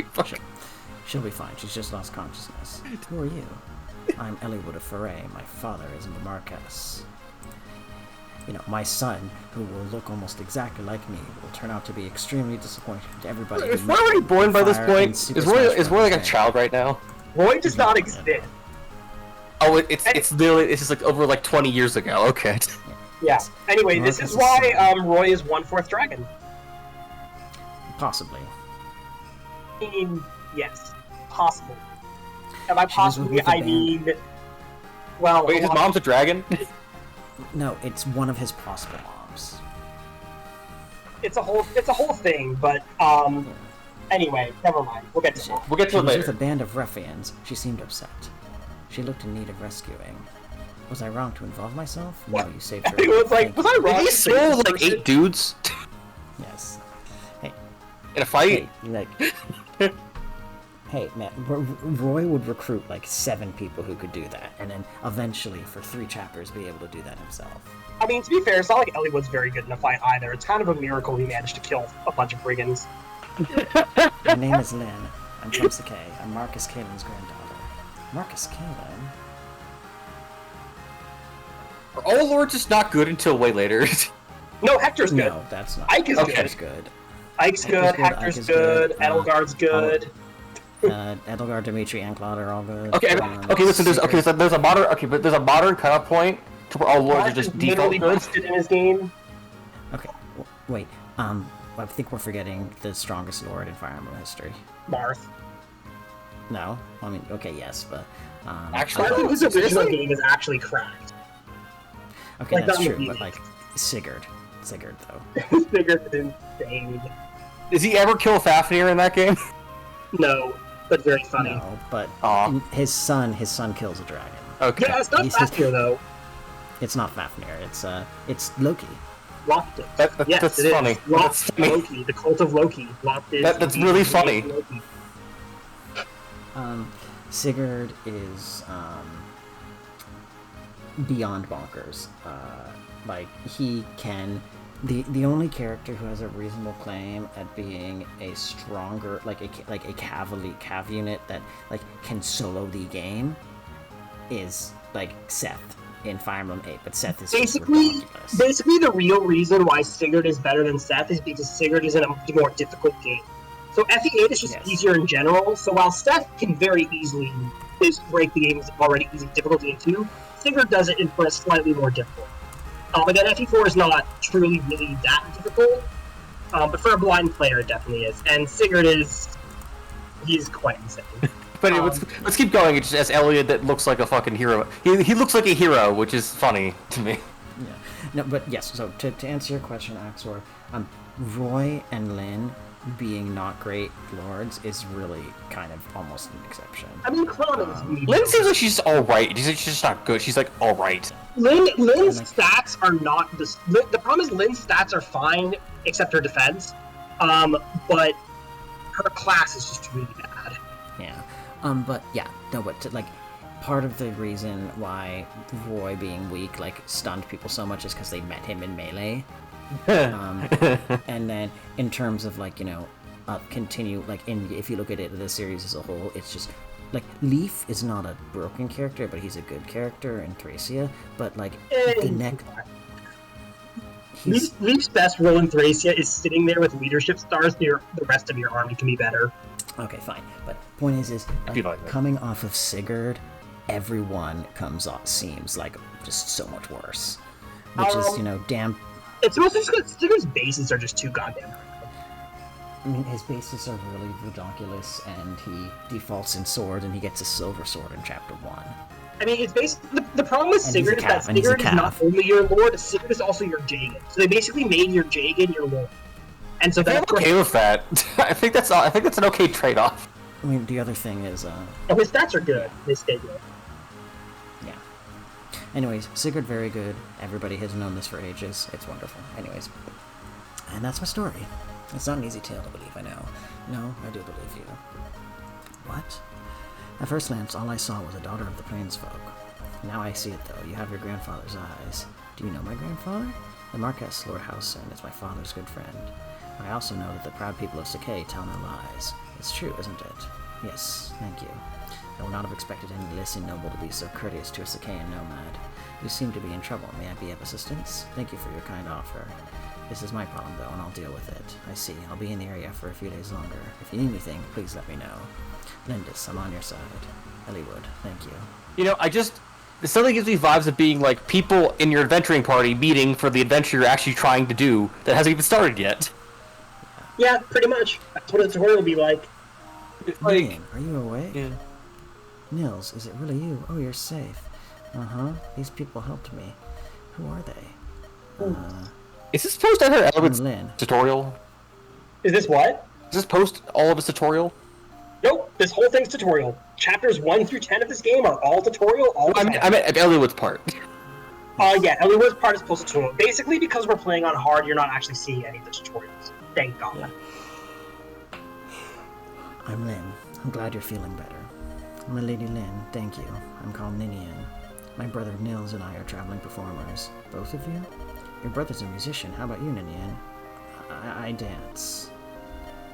She'll be fine. She's just lost consciousness. Who are you? I'm Elliewood of Foray. My father is in the Marquess. You know, my son, who will look almost exactly like me, will turn out to be extremely disappointing to everybody. Is who Roy met already me born in by this Fire point? and Super Is Smash Roy like Bros. a game. child right now? Roy does not exist. Oh, it's literally it's just like over like 20 years ago. Okay. Yeah. Anyway, this Marcus is is why seven. Roy is 1/4 dragon. Possibly. I mean, yes, possible. And by She was possibly, with the I band. mean, well, Wait, his mom's a dragon? No, it's one of his possible moms. it's a whole thing. But anyway, never mind. We'll get to that. We'll get She to it was with a later. band of ruffians. She seemed upset. She looked in need of rescuing. Was I wrong to involve myself? What? No, you saved her. It was like, was I wrong? Did he kill like 8 dudes Yes. Hey, in a fight? hey, like... Hey, man, Roy would recruit like 7 people who could do that, and then eventually, for 3 chapters, be able to do that himself. I mean, to be fair, it's not like Ellie was very good in a fight either. It's kind of a miracle he managed to kill a bunch of brigands. My name is Lynn. I'm from Sakay. I'm Marcus Kalen's granddaughter. Marcus Kalen? Are all lords just not good until way later? No, Hector's good. No, that's not. Ike is Hector's good. Ike's good, Hector's good, Edelgard's good. Edelgard, Dimitri, and Claude are all good. Okay, listen. There's a modern cutoff point to where all lords are just default literally good. boosted in his game. Okay, wait. I think we're forgetting the strongest lord in Fire Emblem history. Marth. No, I mean, okay, yes, but Actually, I think his original game is actually cracked. okay, like, that's not true. the But remake. like Sigurd though. His figure is insane. Does he ever kill Fafnir in that game? No, but very funny. No, but Aw. his son kills a dragon. Okay. Yeah, it's not He's- Fafnir though. It's not Fafnir. It's Loki. Lofted. That's Yes, it is. funny. That's Loft funny. Loki, the cult of Loki. Lofted. That's really funny. Loki. Sigurd is beyond bonkers. Like he can, the only character who has a reasonable claim at being a stronger, like a cav unit that like can solo the game, is like Seth in Fire Emblem 8. But Seth is Basically, the real reason why Sigurd is better than Seth is because Sigurd is in a more difficult game. So FE8 is just Yes. easier in general. So while Seth can very easily break the game's already easy difficulty in 2, Sigurd does it for a slightly more difficult. But then FE4 is not truly really that difficult. But for a blind player, it definitely is. And Sigurd he's quite insane. But let's keep going. It's just as Elliot that looks like a fucking hero. He looks like a hero, which is funny to me. Yeah. No, but yes. So to answer your question, Axor, Roy and Lynn being not great lords is really kind of almost an exception. I mean, Clone is mediocre. Lynn seems like she's alright. She's just not good. She's like alright. Lynn's stats are not the problem is Lynn's stats are fine except her defense, but her class is just really bad. Yeah. But yeah, no, but like part of the reason why Roy being weak like stunned people so much is because they met him in melee. And then in terms of like continue like if you look at it the series as a whole, it's just like Leaf is not a broken character, but he's a good character in Thracia. But like the next, Leaf's best role in Thracia is sitting there with leadership stars. The rest of your army can be better. okay, fine. But point is like, coming off of Sigurd, everyone comes off seems like just so much worse, which is damn. It's mostly just because Sigurd's bases are just too goddamn high. I mean, his bases are really ridiculous, and he defaults in sword, and he gets a silver sword in chapter 1. I mean, it's basically the problem with And Sigurd is that Sigurd is not only your lord, Sigurd is also your Jagan. So they basically made your Jagan your lord, and so I'm okay with that. I think that's an okay trade-off. I mean, the other thing is, his stats are good. They stay good. yeah. Anyways, Sigurd very good. Everybody has known this for ages. It's wonderful. Anyways, and that's my story. It's not an easy tale to believe, I know. No, I do believe you. What? At first glance, all I saw was a daughter of the plains folk. Now I see it, though. You have your grandfather's eyes. Do you know my grandfather? The Marquess, Lord Housen, is my father's good friend. I also know that the proud people of Sakay tell no lies. It's true, isn't it? Yes, thank you. I would not have expected any Lycian noble to be so courteous to a Sakayan nomad. You seem to be in trouble. May I be of assistance? Thank you for your kind offer. This is my problem, though, and I'll deal with it. I see. I'll be in the area for a few days longer. If you need anything, please let me know. Lindis, I'm on your side. Elliewood, thank you. It suddenly gives me vibes of being like people in your adventuring party meeting for the adventure you're actually trying to do that hasn't even started yet. Yeah, pretty much. That's what a tutorial will be like. It's like, Ian, are you awake? yeah. Nils, is it really you? Oh, you're safe. Uh-huh. These people helped me. Who are they? Is this post Elliott's Lynn. tutorial? Is this what? Is this post all of his tutorial? Nope, this whole thing's tutorial. Chapters 1 through 10 of this game are all tutorial, all the time. I meant Eliwood's part. Yeah, Eliwood's part is post-tutorial. Basically, because we're playing on hard, you're not actually seeing any of the tutorials. Thank God. Yeah. I'm Lynn. I'm glad you're feeling better. My Lady Lynn, thank you. I'm called Ninian. My brother Nils and I are traveling performers. Both of you? Your brother's a musician. How about you, Ninian? I dance.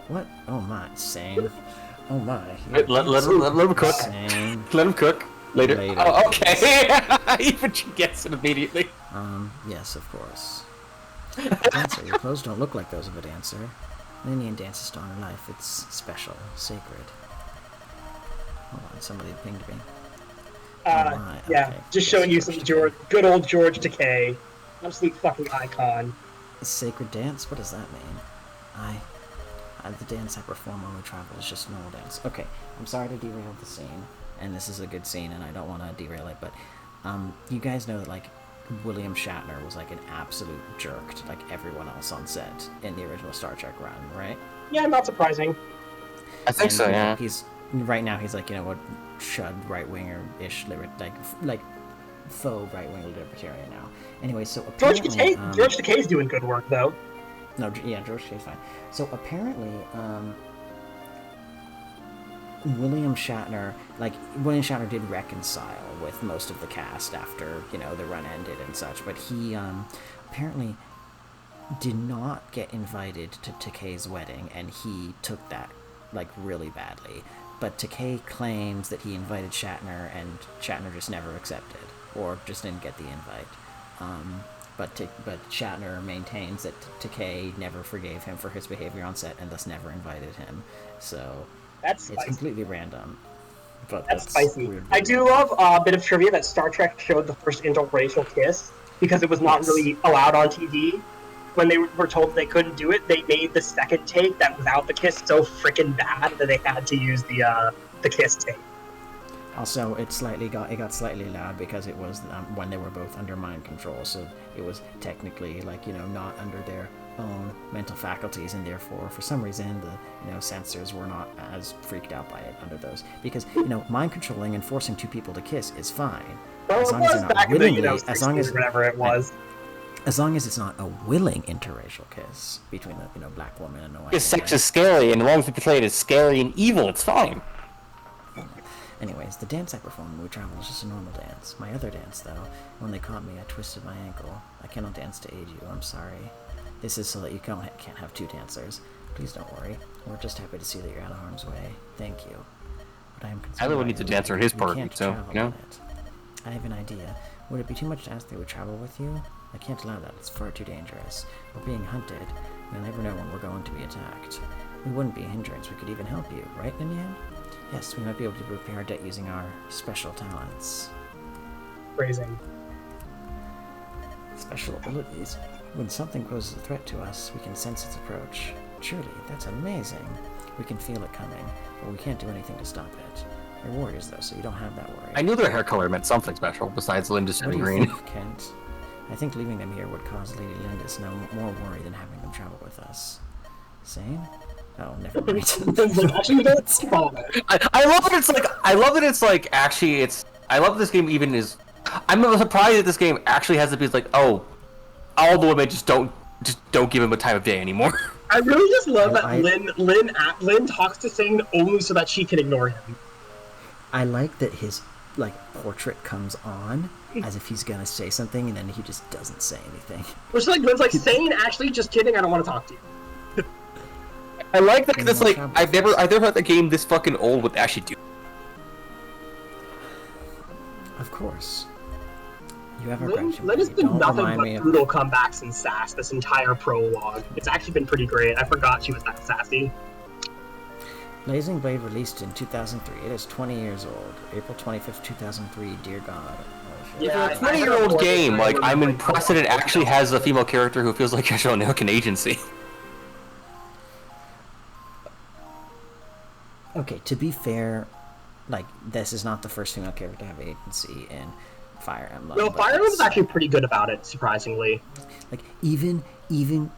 What? Oh my, same. Oh my. Let him cook. Same. Let him cook. Later. Oh, okay. Even she gets it immediately. Yes, of course. Dancer, your clothes don't look like those of a dancer. Ninian dances to honor life. It's special, sacred. Hold on, somebody pinged me. Yeah, okay. just showing you some good old George Takei. Absolute fucking icon. Sacred dance? What does that mean? The dance I perform when we travel is just normal dance. Okay, I'm sorry to derail the scene, and this is a good scene, and I don't want to derail it, but you guys know that, like, William Shatner was, like, an absolute jerk to, like, everyone else on set in the original Star Trek run, right? Yeah, not surprising. I think so, yeah. Right now, he's, like, you know, what, chud right-winger-ish, like, faux right-wing libertarian now. Anyway, so apparently... George Takei's doing good work, though. No, yeah, George Takei's fine. So apparently, William Shatner did reconcile with most of the cast after, you know, the run ended and such, but he apparently did not get invited to Takei's wedding, and he took that, like, really badly. But Takei claims that he invited Shatner, and Shatner just never accepted, or just didn't get the invite. But Shatner maintains that Takei never forgave him for his behavior on set, and thus never invited him. So it's completely random. But that's spicy. Weird. I do love a bit of trivia that Star Trek showed the first interracial kiss because it was not really allowed on TV. When they were told they couldn't do it, they made the second take that without the kiss so freaking bad that they had to use the kiss take. Also, it got slightly loud because it was when they were both under mind control, so it was technically, like, you know, not under their own mental faculties, and therefore, for some reason, the, you know, censors were not as freaked out by it under those. Because, you know, mind controlling and forcing two people to kiss is fine. Well, as long as they're not willingly, as long as whatever it was. As long as it's not a willing interracial kiss between a, you know, black woman and a white woman. Sex is scary, and as long as we portray it as scary and evil, it's fine. Anyways, the dance I perform when we travel is just a normal dance. My other dance, though, when they caught me, I twisted my ankle. I cannot dance to aid you, I'm sorry. This is so that you can't have two dancers. Please don't worry. We're just happy to see that you're out of harm's way. Thank you. But I am concerned. Tyler would need to dance in his party, so, you know? I have an idea. Would it be too much to ask they would travel with you? I can't allow that. It's far too dangerous. We're being hunted. We'll never know when we're going to be attacked. We wouldn't be a hindrance. We could even help you, right, Ninian? Yes, we might be able to repair our debt using our special talents. Phrasing. Special abilities. When something poses a threat to us, we can sense its approach. Truly, that's amazing. We can feel it coming, but we can't do anything to stop it. You're warriors, though, so you don't have that worry. I knew their hair color meant something special, besides Lynn just having green. What do you think, Kent? I think leaving them here would cause Lady Lindis no more worry than having them travel with us. Same? Oh, never mind. Actually, that's I love that it's like. I love that it's like. Actually, it's. I love this game even is. I'm surprised that this game actually has to be like, oh, all the women just don't give him a time of day anymore. I really just love that Lynn talks to Singh only so that she can ignore him. I like that his, like, portrait comes on as if he's gonna say something, and then he just doesn't say anything. Which, like, Lynn's like, Sane, actually, just kidding, I don't want to talk to you. I like that because it's like, I've never had a game this fucking old would actually do. Of course. You have our Lynn has been nothing but brutal comebacks and sass this entire prologue. It's actually been pretty great. I forgot she was that sassy. Blazing Blade released in 2003. It is 20 years old. April 25th, 2003. Dear God. Yeah, it's a 20-year-old game. Like, I'm impressed that it actually has a female character who feels like an American agency. Okay, to be fair, like, this is not the first female character to have agency in Fire Emblem. Well, Fire Emblem is actually pretty good about it, surprisingly. Like even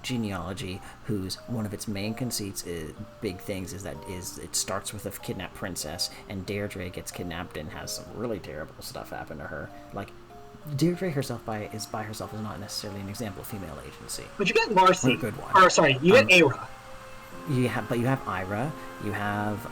Genealogy, whose one of its main conceits is big things is that it starts with a kidnapped princess, and Deirdre gets kidnapped and has some really terrible stuff happen to her. Like Deirdre herself by herself is not necessarily an example of female agency. But you get Marcy. Or a good one. Or sorry, you get Aira. You have Ira. You have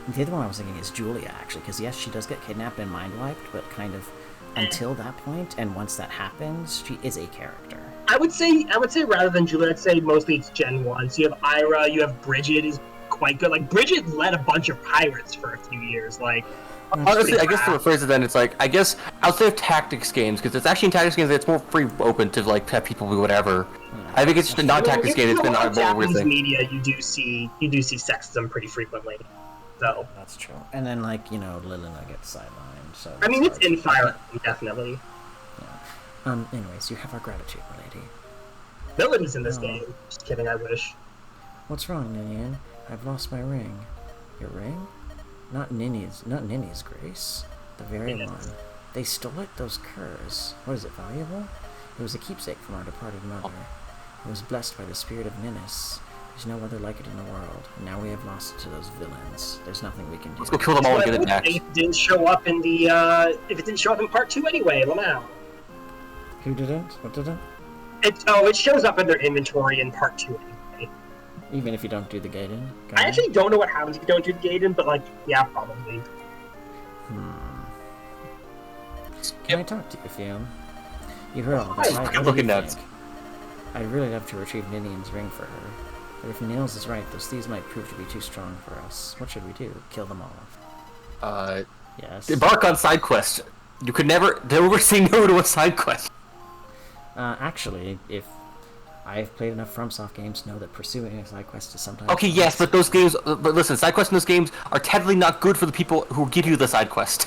the other one I was thinking is Julia, actually, because yes, she does get kidnapped and mind wiped, but kind of until that point, and once that happens, she is a character. I would say rather than Julia, I'd say mostly it's Gen 1. So you have Ira, you have Bridget is quite good. Like Bridget led a bunch of pirates for a few years. Like honestly, I guess to rephrase it then, it's like I guess outside of tactics games, because it's actually in tactics games it's more free open to like have people do whatever. I think it's just a non-tactics game. It's been a more weird thing. Media, you do see sexism pretty frequently. So that's true. And then Lilina gets sidelined. So I mean, it's in Fire definitely. Yeah. Anyways, you have our gratitude, lady. Villain's in this game. Just kidding. I wish. What's wrong, Ninian? I've lost my ring. Your ring? Not Nini's, Grace. The very one. They stole it. Those curs. What is it? Valuable? It was a keepsake from our departed mother. It was blessed by the spirit of Ninnis. There's no other like it in the world. Now we have lost it to those villains. There's nothing we can do. Let's go kill them all and get it back. If it didn't show up in part 2 anyway, Lamau. Who didn't? What didn't? It shows up in their inventory in part 2 anyway. Even if you don't do the Gaiden? I actually don't know what happens if you don't do the Gaiden, but yeah, probably. Can I talk to you, Fium? You heard all this. I'm looking nuts. I'd really love to retrieve Ninian's ring for her. But if Nils is right, those thieves might prove to be too strong for us. What should we do? Kill them all? Yes. Embark on side quests. You could never say no to a side quest. Actually, if I've played enough FromSoft games to know that pursuing a side quest is sometimes... Okay, yes, but those games... But listen, side quests in those games are technically not good for the people who give you the side quest.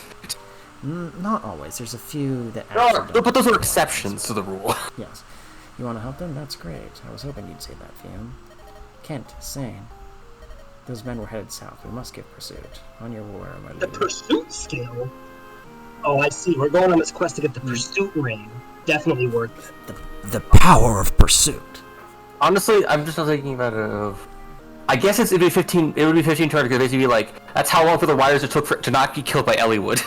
Not always. There's a few that but those are exceptions to the rule. Yes. You want to help them? That's great. I was hoping you'd say that, Fium. Kent, Sane. Those men were headed south. We must give pursuit. On your war, my lady. The pursuit skill? Oh, I see. We're going on this quest to get the pursuit ring. Definitely worth it. The power of pursuit. Honestly, I'm just not thinking about it I guess it would be 15 turns, because basically that's how long for the riders it took to not get killed by Elliewood.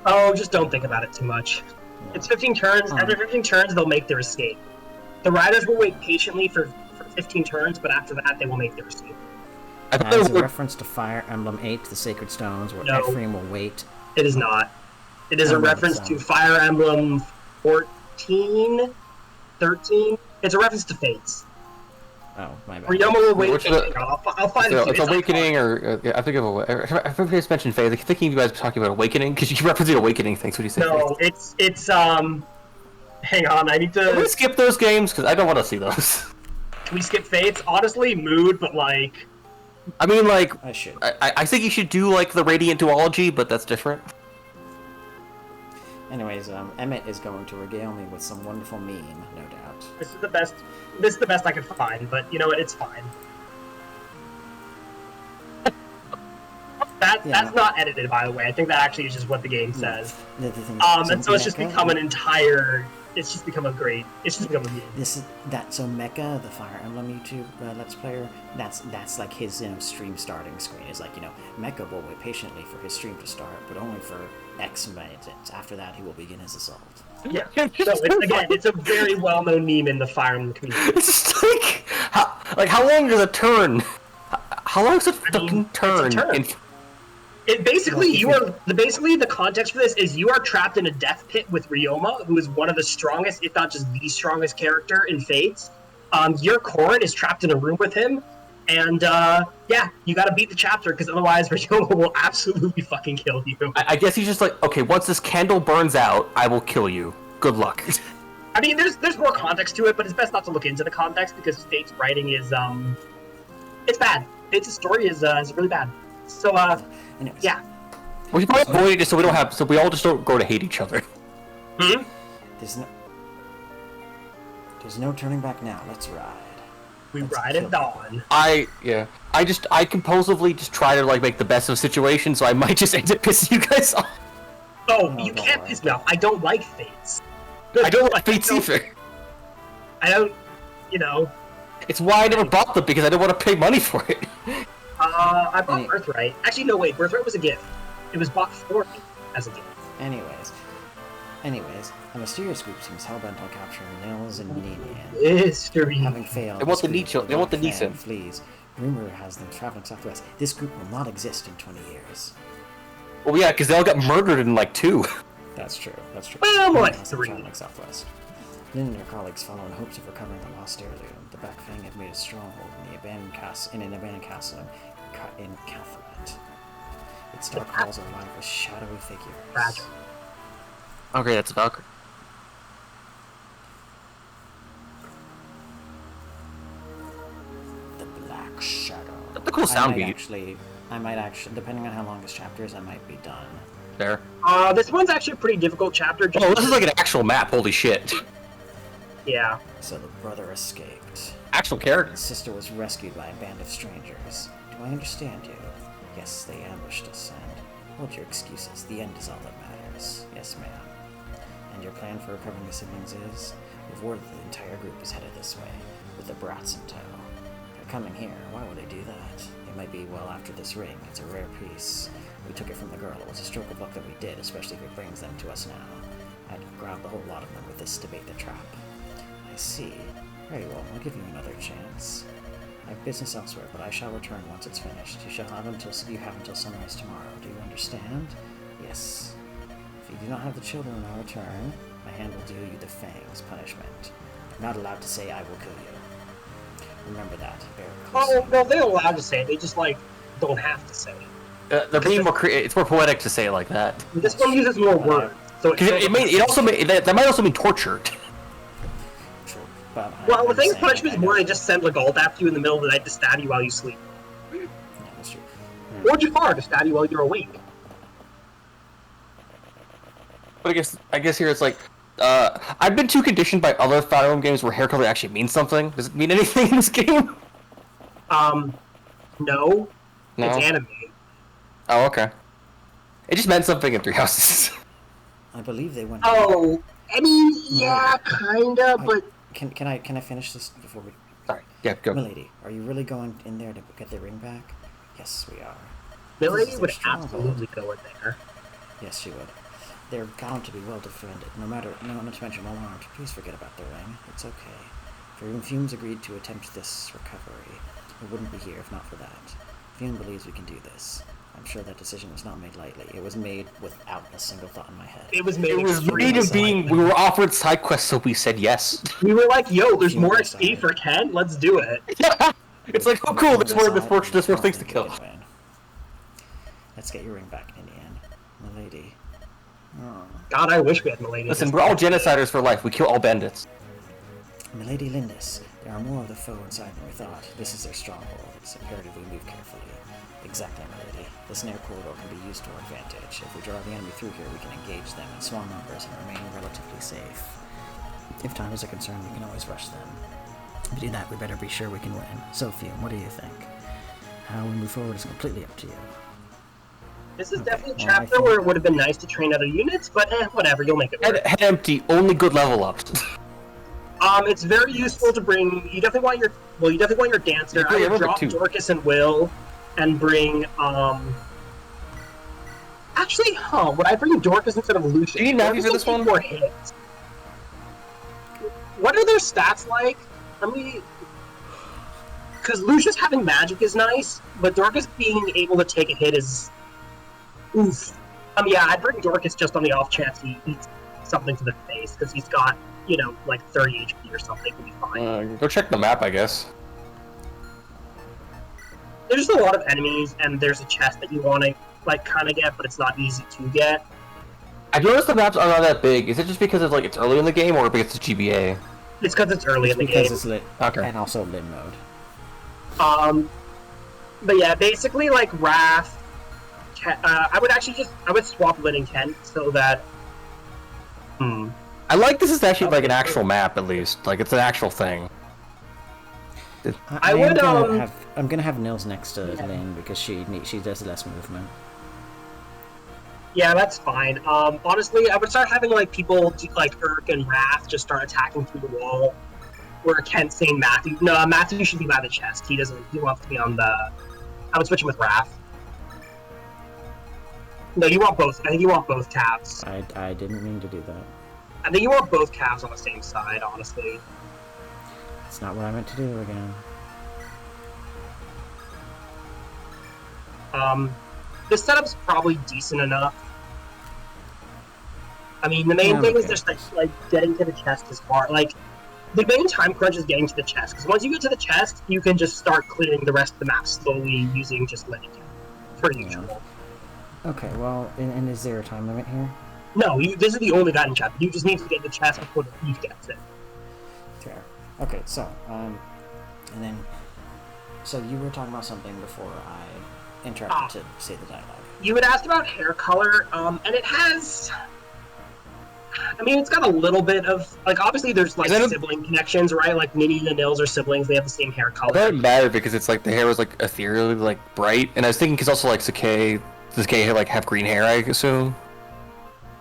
Oh, just don't think about it too much. Yeah. It's 15 turns. After 15 turns, they'll make their escape. The riders will wait patiently for 15 turns, but after that, they will make their escape. As a reference to Fire Emblem 8, the Sacred Stones, where Ephraim will wait. It is not. It is a reference to Fire Emblem 14, 13. It's a reference to Fates. Oh, my bad. Ryoma will wait. I'll find it. It's Awakening, or I think of I forget if you mentioned Fates. I'm thinking you guys were talking about Awakening, because you keep referencing Awakening things when you say No, Fates. it's hang on, I need to... Can we skip those games? Because I don't want to see those. Can we skip Fates? Honestly, mood, but I mean, I should. I think you should do, the Radiant Duology, but that's different. Anyways, Emmett is going to regale me with some wonderful meme, no doubt. This is the best I could find, but you know what, it's fine. That's not edited, by the way. I think that actually is just what the game says. And so it's just become it's just become a meme. So Mecha, the Fire Emblem YouTube Let's Player, that's like his stream starting screen. Is Mecha will wait patiently for his stream to start, but only for X minutes. After that, he will begin his assault. Yeah. So it's a very well-known meme in the Fire Emblem community. It's just how long is a turn? How long is a fucking turn? Basically the context for this is you are trapped in a death pit with Ryoma, who is one of the strongest, if not just the strongest character in Fates. Your Corrin is trapped in a room with him, and you gotta beat the chapter, because otherwise Ryoma will absolutely fucking kill you. I guess he's just okay, once this candle burns out, I will kill you. Good luck. I mean, there's more context to it, but it's best not to look into the context, because Fate's writing is, it's bad. Fate's story is really bad. So, anyways. Yeah. We should probably avoid it just so we all just don't go to hate each other. Hmm? There's no turning back now. Let's ride. Let's ride at dawn. I compulsively just try to make the best of the situation, so I might just end up pissing you guys off. Oh, Oh, you don't can't worry. piss me off. I don't like Fates. I don't like Fates either. I don't, you know. It's why I never bought them, because I didn't want to pay money for it. I bought Birthright. Actually, no, wait. Birthright was a gift. It was bought for me as a gift. Anyways, a mysterious group seems hellbent on capturing Nils and Ninian. History. Having failed, They want the this group, They want the Fan Neeson. flees. Rumor has them traveling southwest. This group will not exist in 20 years. Well, yeah, because they all got murdered in like 2. That's true. That's true. Well, more like Rumor has them 3. traveling southwest. Lynn and her colleagues follow in hopes of recovering the lost heirloom. The Black Fang have made a stronghold in an abandoned castle in Catharet. Its dark halls are lined with shadowy figures. Fragile. Okay, that's a Valkyrie. The Black Shadow. That's a cool sound beat. I might actually, depending on how long this chapter is, I might be done. There. This one's actually a pretty difficult chapter. Just Oh, this is like an actual map. Holy shit. Yeah. So the brother escaped. Actual character. His sister was rescued by a band of strangers. Do I understand you? Yes, they ambushed us, and hold your excuses. The end is all that matters. Yes, ma'am. And your plan for recovering the siblings is? We've worded that the entire group is headed this way, with the brats in tow. They're coming here. Why would they do that? They might be well after this ring. It's a rare piece. We took it from the girl. It was a stroke of luck that we did, especially if it brings them to us now. I'd grab the whole lot of them with this to bait the trap. I see. Very well, I'll give you another chance. I have business elsewhere, but I shall return once it's finished. You have until sunrise tomorrow. Do you understand? Yes. If you do not have the children when I return, my hand will deal you the Fang's punishment. You're not allowed to say I will kill you. Remember that. Very closely. Oh, well, they're allowed to say it. They just, like, don't have to say it. They're being more it's more poetic to say it like that. This one uses more words. So Because that might also mean tortured. True, but Well, the I'm thing saying punishment I is more know- they just send Legault after you in the middle of the night to stab you while you sleep. Yeah, that's true. Or Jafar to stab you while you're awake. But I guess here it's like, I've been too conditioned by other Fire Emblem games where hair color actually means something. Does it mean anything in this game? No. No? It's anime. Oh, okay. It just meant something in Three Houses. I believe they went. Oh, I mean, yeah, kinda, but... Can I finish this before we? Sorry. Yeah, go. Milady, are you really going in there to get the ring back? Yes, we are. Milady This is would their stronghold. absolutely go in there. Yes, she would. They're bound to be well defended, not to mention well armed. Please forget about the ring. It's okay. For even Fumes agreed to attempt this recovery, we wouldn't be here if not for that. Fume believes we can do this. I'm sure that decision was not made lightly. It was made without a single thought in my head. It was made It was extremely made of being. silently. We were offered side quests, so we said yes. We were like, yo, there's Fume more decided. XP for Ken, let's do it. It's like, oh cool, there's more things to kill. Let's get your ring back, Indian. Milady. Oh. God, I wish we had Milady. Listen, we're all genociders for life. We kill all bandits. Milady Lindis, there are more of the foe inside than we thought. This is their stronghold. It's imperative we move carefully. Exactly, Milady. The snare corridor can be used to our advantage. If we draw the enemy through here, we can engage them in small numbers and remain relatively safe. If time is a concern, we can always rush them. If we do that, we better be sure we can win. So, Fume, what do you think? How we move forward is completely up to you. This is Okay, definitely a well, I chapter think- where it would have been nice to train other units, but whatever, you'll make it work. Head empty, only good level ups. It's very useful to bring. You definitely want your dancer. Yeah, I would level drop 2. Dorcas and Will, and bring Actually, would I bring Dorcas instead of Lucius? Do you need Matthew Dorcas for will this take one? More hits. What are their stats like? Let me. Because Lucius having magic is nice, but Dorcas being able to take a hit is. Oof. Yeah, I'd bring Dorcas just on the off chance he eats something to the face, because he's got, like 30 HP or something, would be fine. Go check the map, I guess. There's just a lot of enemies, and there's a chest that you want to, kind of get, but it's not easy to get. I've noticed the maps are not that big. Is it just because it's early in the game, or because it's GBA? It's because it's early in the because game. it's lit. Okay. And also lit mode. But yeah, basically, Wrath, I would swap Lyn and Kent so that... I like this is actually an actual map, at least. It's an actual thing. I would, I'm gonna have Nils next to Lynn because she does less movement. Yeah, that's fine. Honestly, I would start having like people like Urk and Wrath just start attacking through the wall. Where Kent's saying Matthew. No, Matthew should be by the chest. He doesn't. He wants to be on the. I would switch him with Wrath. No, you want both. I think you want both calves. I didn't mean to do that. I think you want both calves on the same side. Honestly. That's not what I meant to do again. This setup's probably decent enough. I mean, the main thing is just like getting to the chest is hard. Like, the main time crunch is getting to the chest, because once you get to the chest, you can just start clearing the rest of the map slowly using just letting it. Pretty usual. Okay, well, and is there a time limit here? No, this is the only guy in chat. You just need to get the chest before the thief gets it. Fair. Okay, so, and then, so you were talking about something before I interrupted to say the dialogue. You had asked about hair color, and it has... I mean, it's got a little bit of, like, obviously there's, like, sibling connections, right? Like, Minnie and the Nils are siblings, they have the same hair color. That doesn't matter because it's, like, the hair was, like, ethereally, like, bright, and I was thinking because also, like, Sakai, does Sakai, like, have green hair, I assume?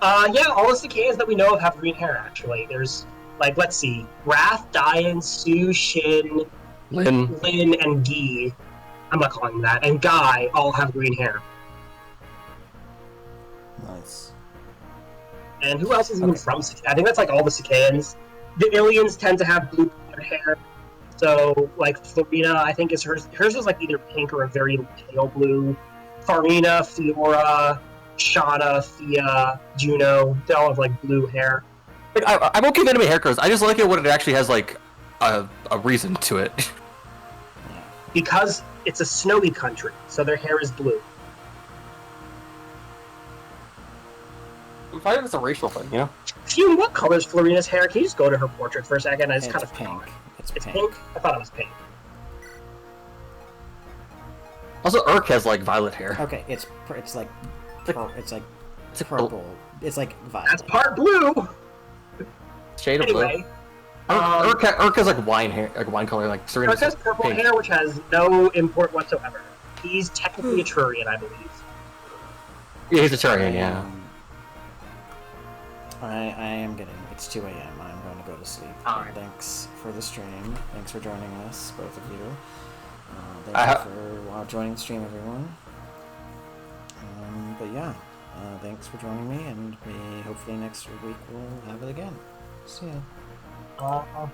Yeah, all the Sakaeans that we know of have green hair, actually. There's, like, let's see, Wrath, Dian, Su, Shin, Lin, and Guy. I'm not calling them that. And Guy all have green hair. Nice. And who else is even from Sakai? I think that's like all the Sakaeans. The aliens tend to have blue colored hair. So, like, Florina, I think is hers. Hers is like either pink or a very pale blue. Farina, Fiora, Shauna, Thea, Juno, they all have like blue hair. I'm okay with anime hair colors. I just like it when it actually has like a reason to it. Because it's a snowy country, so their hair is blue. I'm fine if it's a racial thing, you know? Fume, what color is Florina's hair? Can you just go to her portrait for a second? It's kind of pink. It's pink? I thought it was pink. Also, Urk has like violet hair. Okay, it's like purple. It's purple. It's like violet. That's part blue. Shade of anyway, blue. Urk has like wine hair, like wine color, like Serena. Urk has purple hair, which has no import whatsoever. He's technically a Turian, I believe. Yeah, he's a Turian, yeah. I am getting. It's 2 a.m. I'm going to go to sleep. Right. Thanks for the stream. Thanks for joining us, both of you. Thank you for joining the stream, everyone. But yeah, thanks for joining me, and hopefully next week we'll have it again. See ya.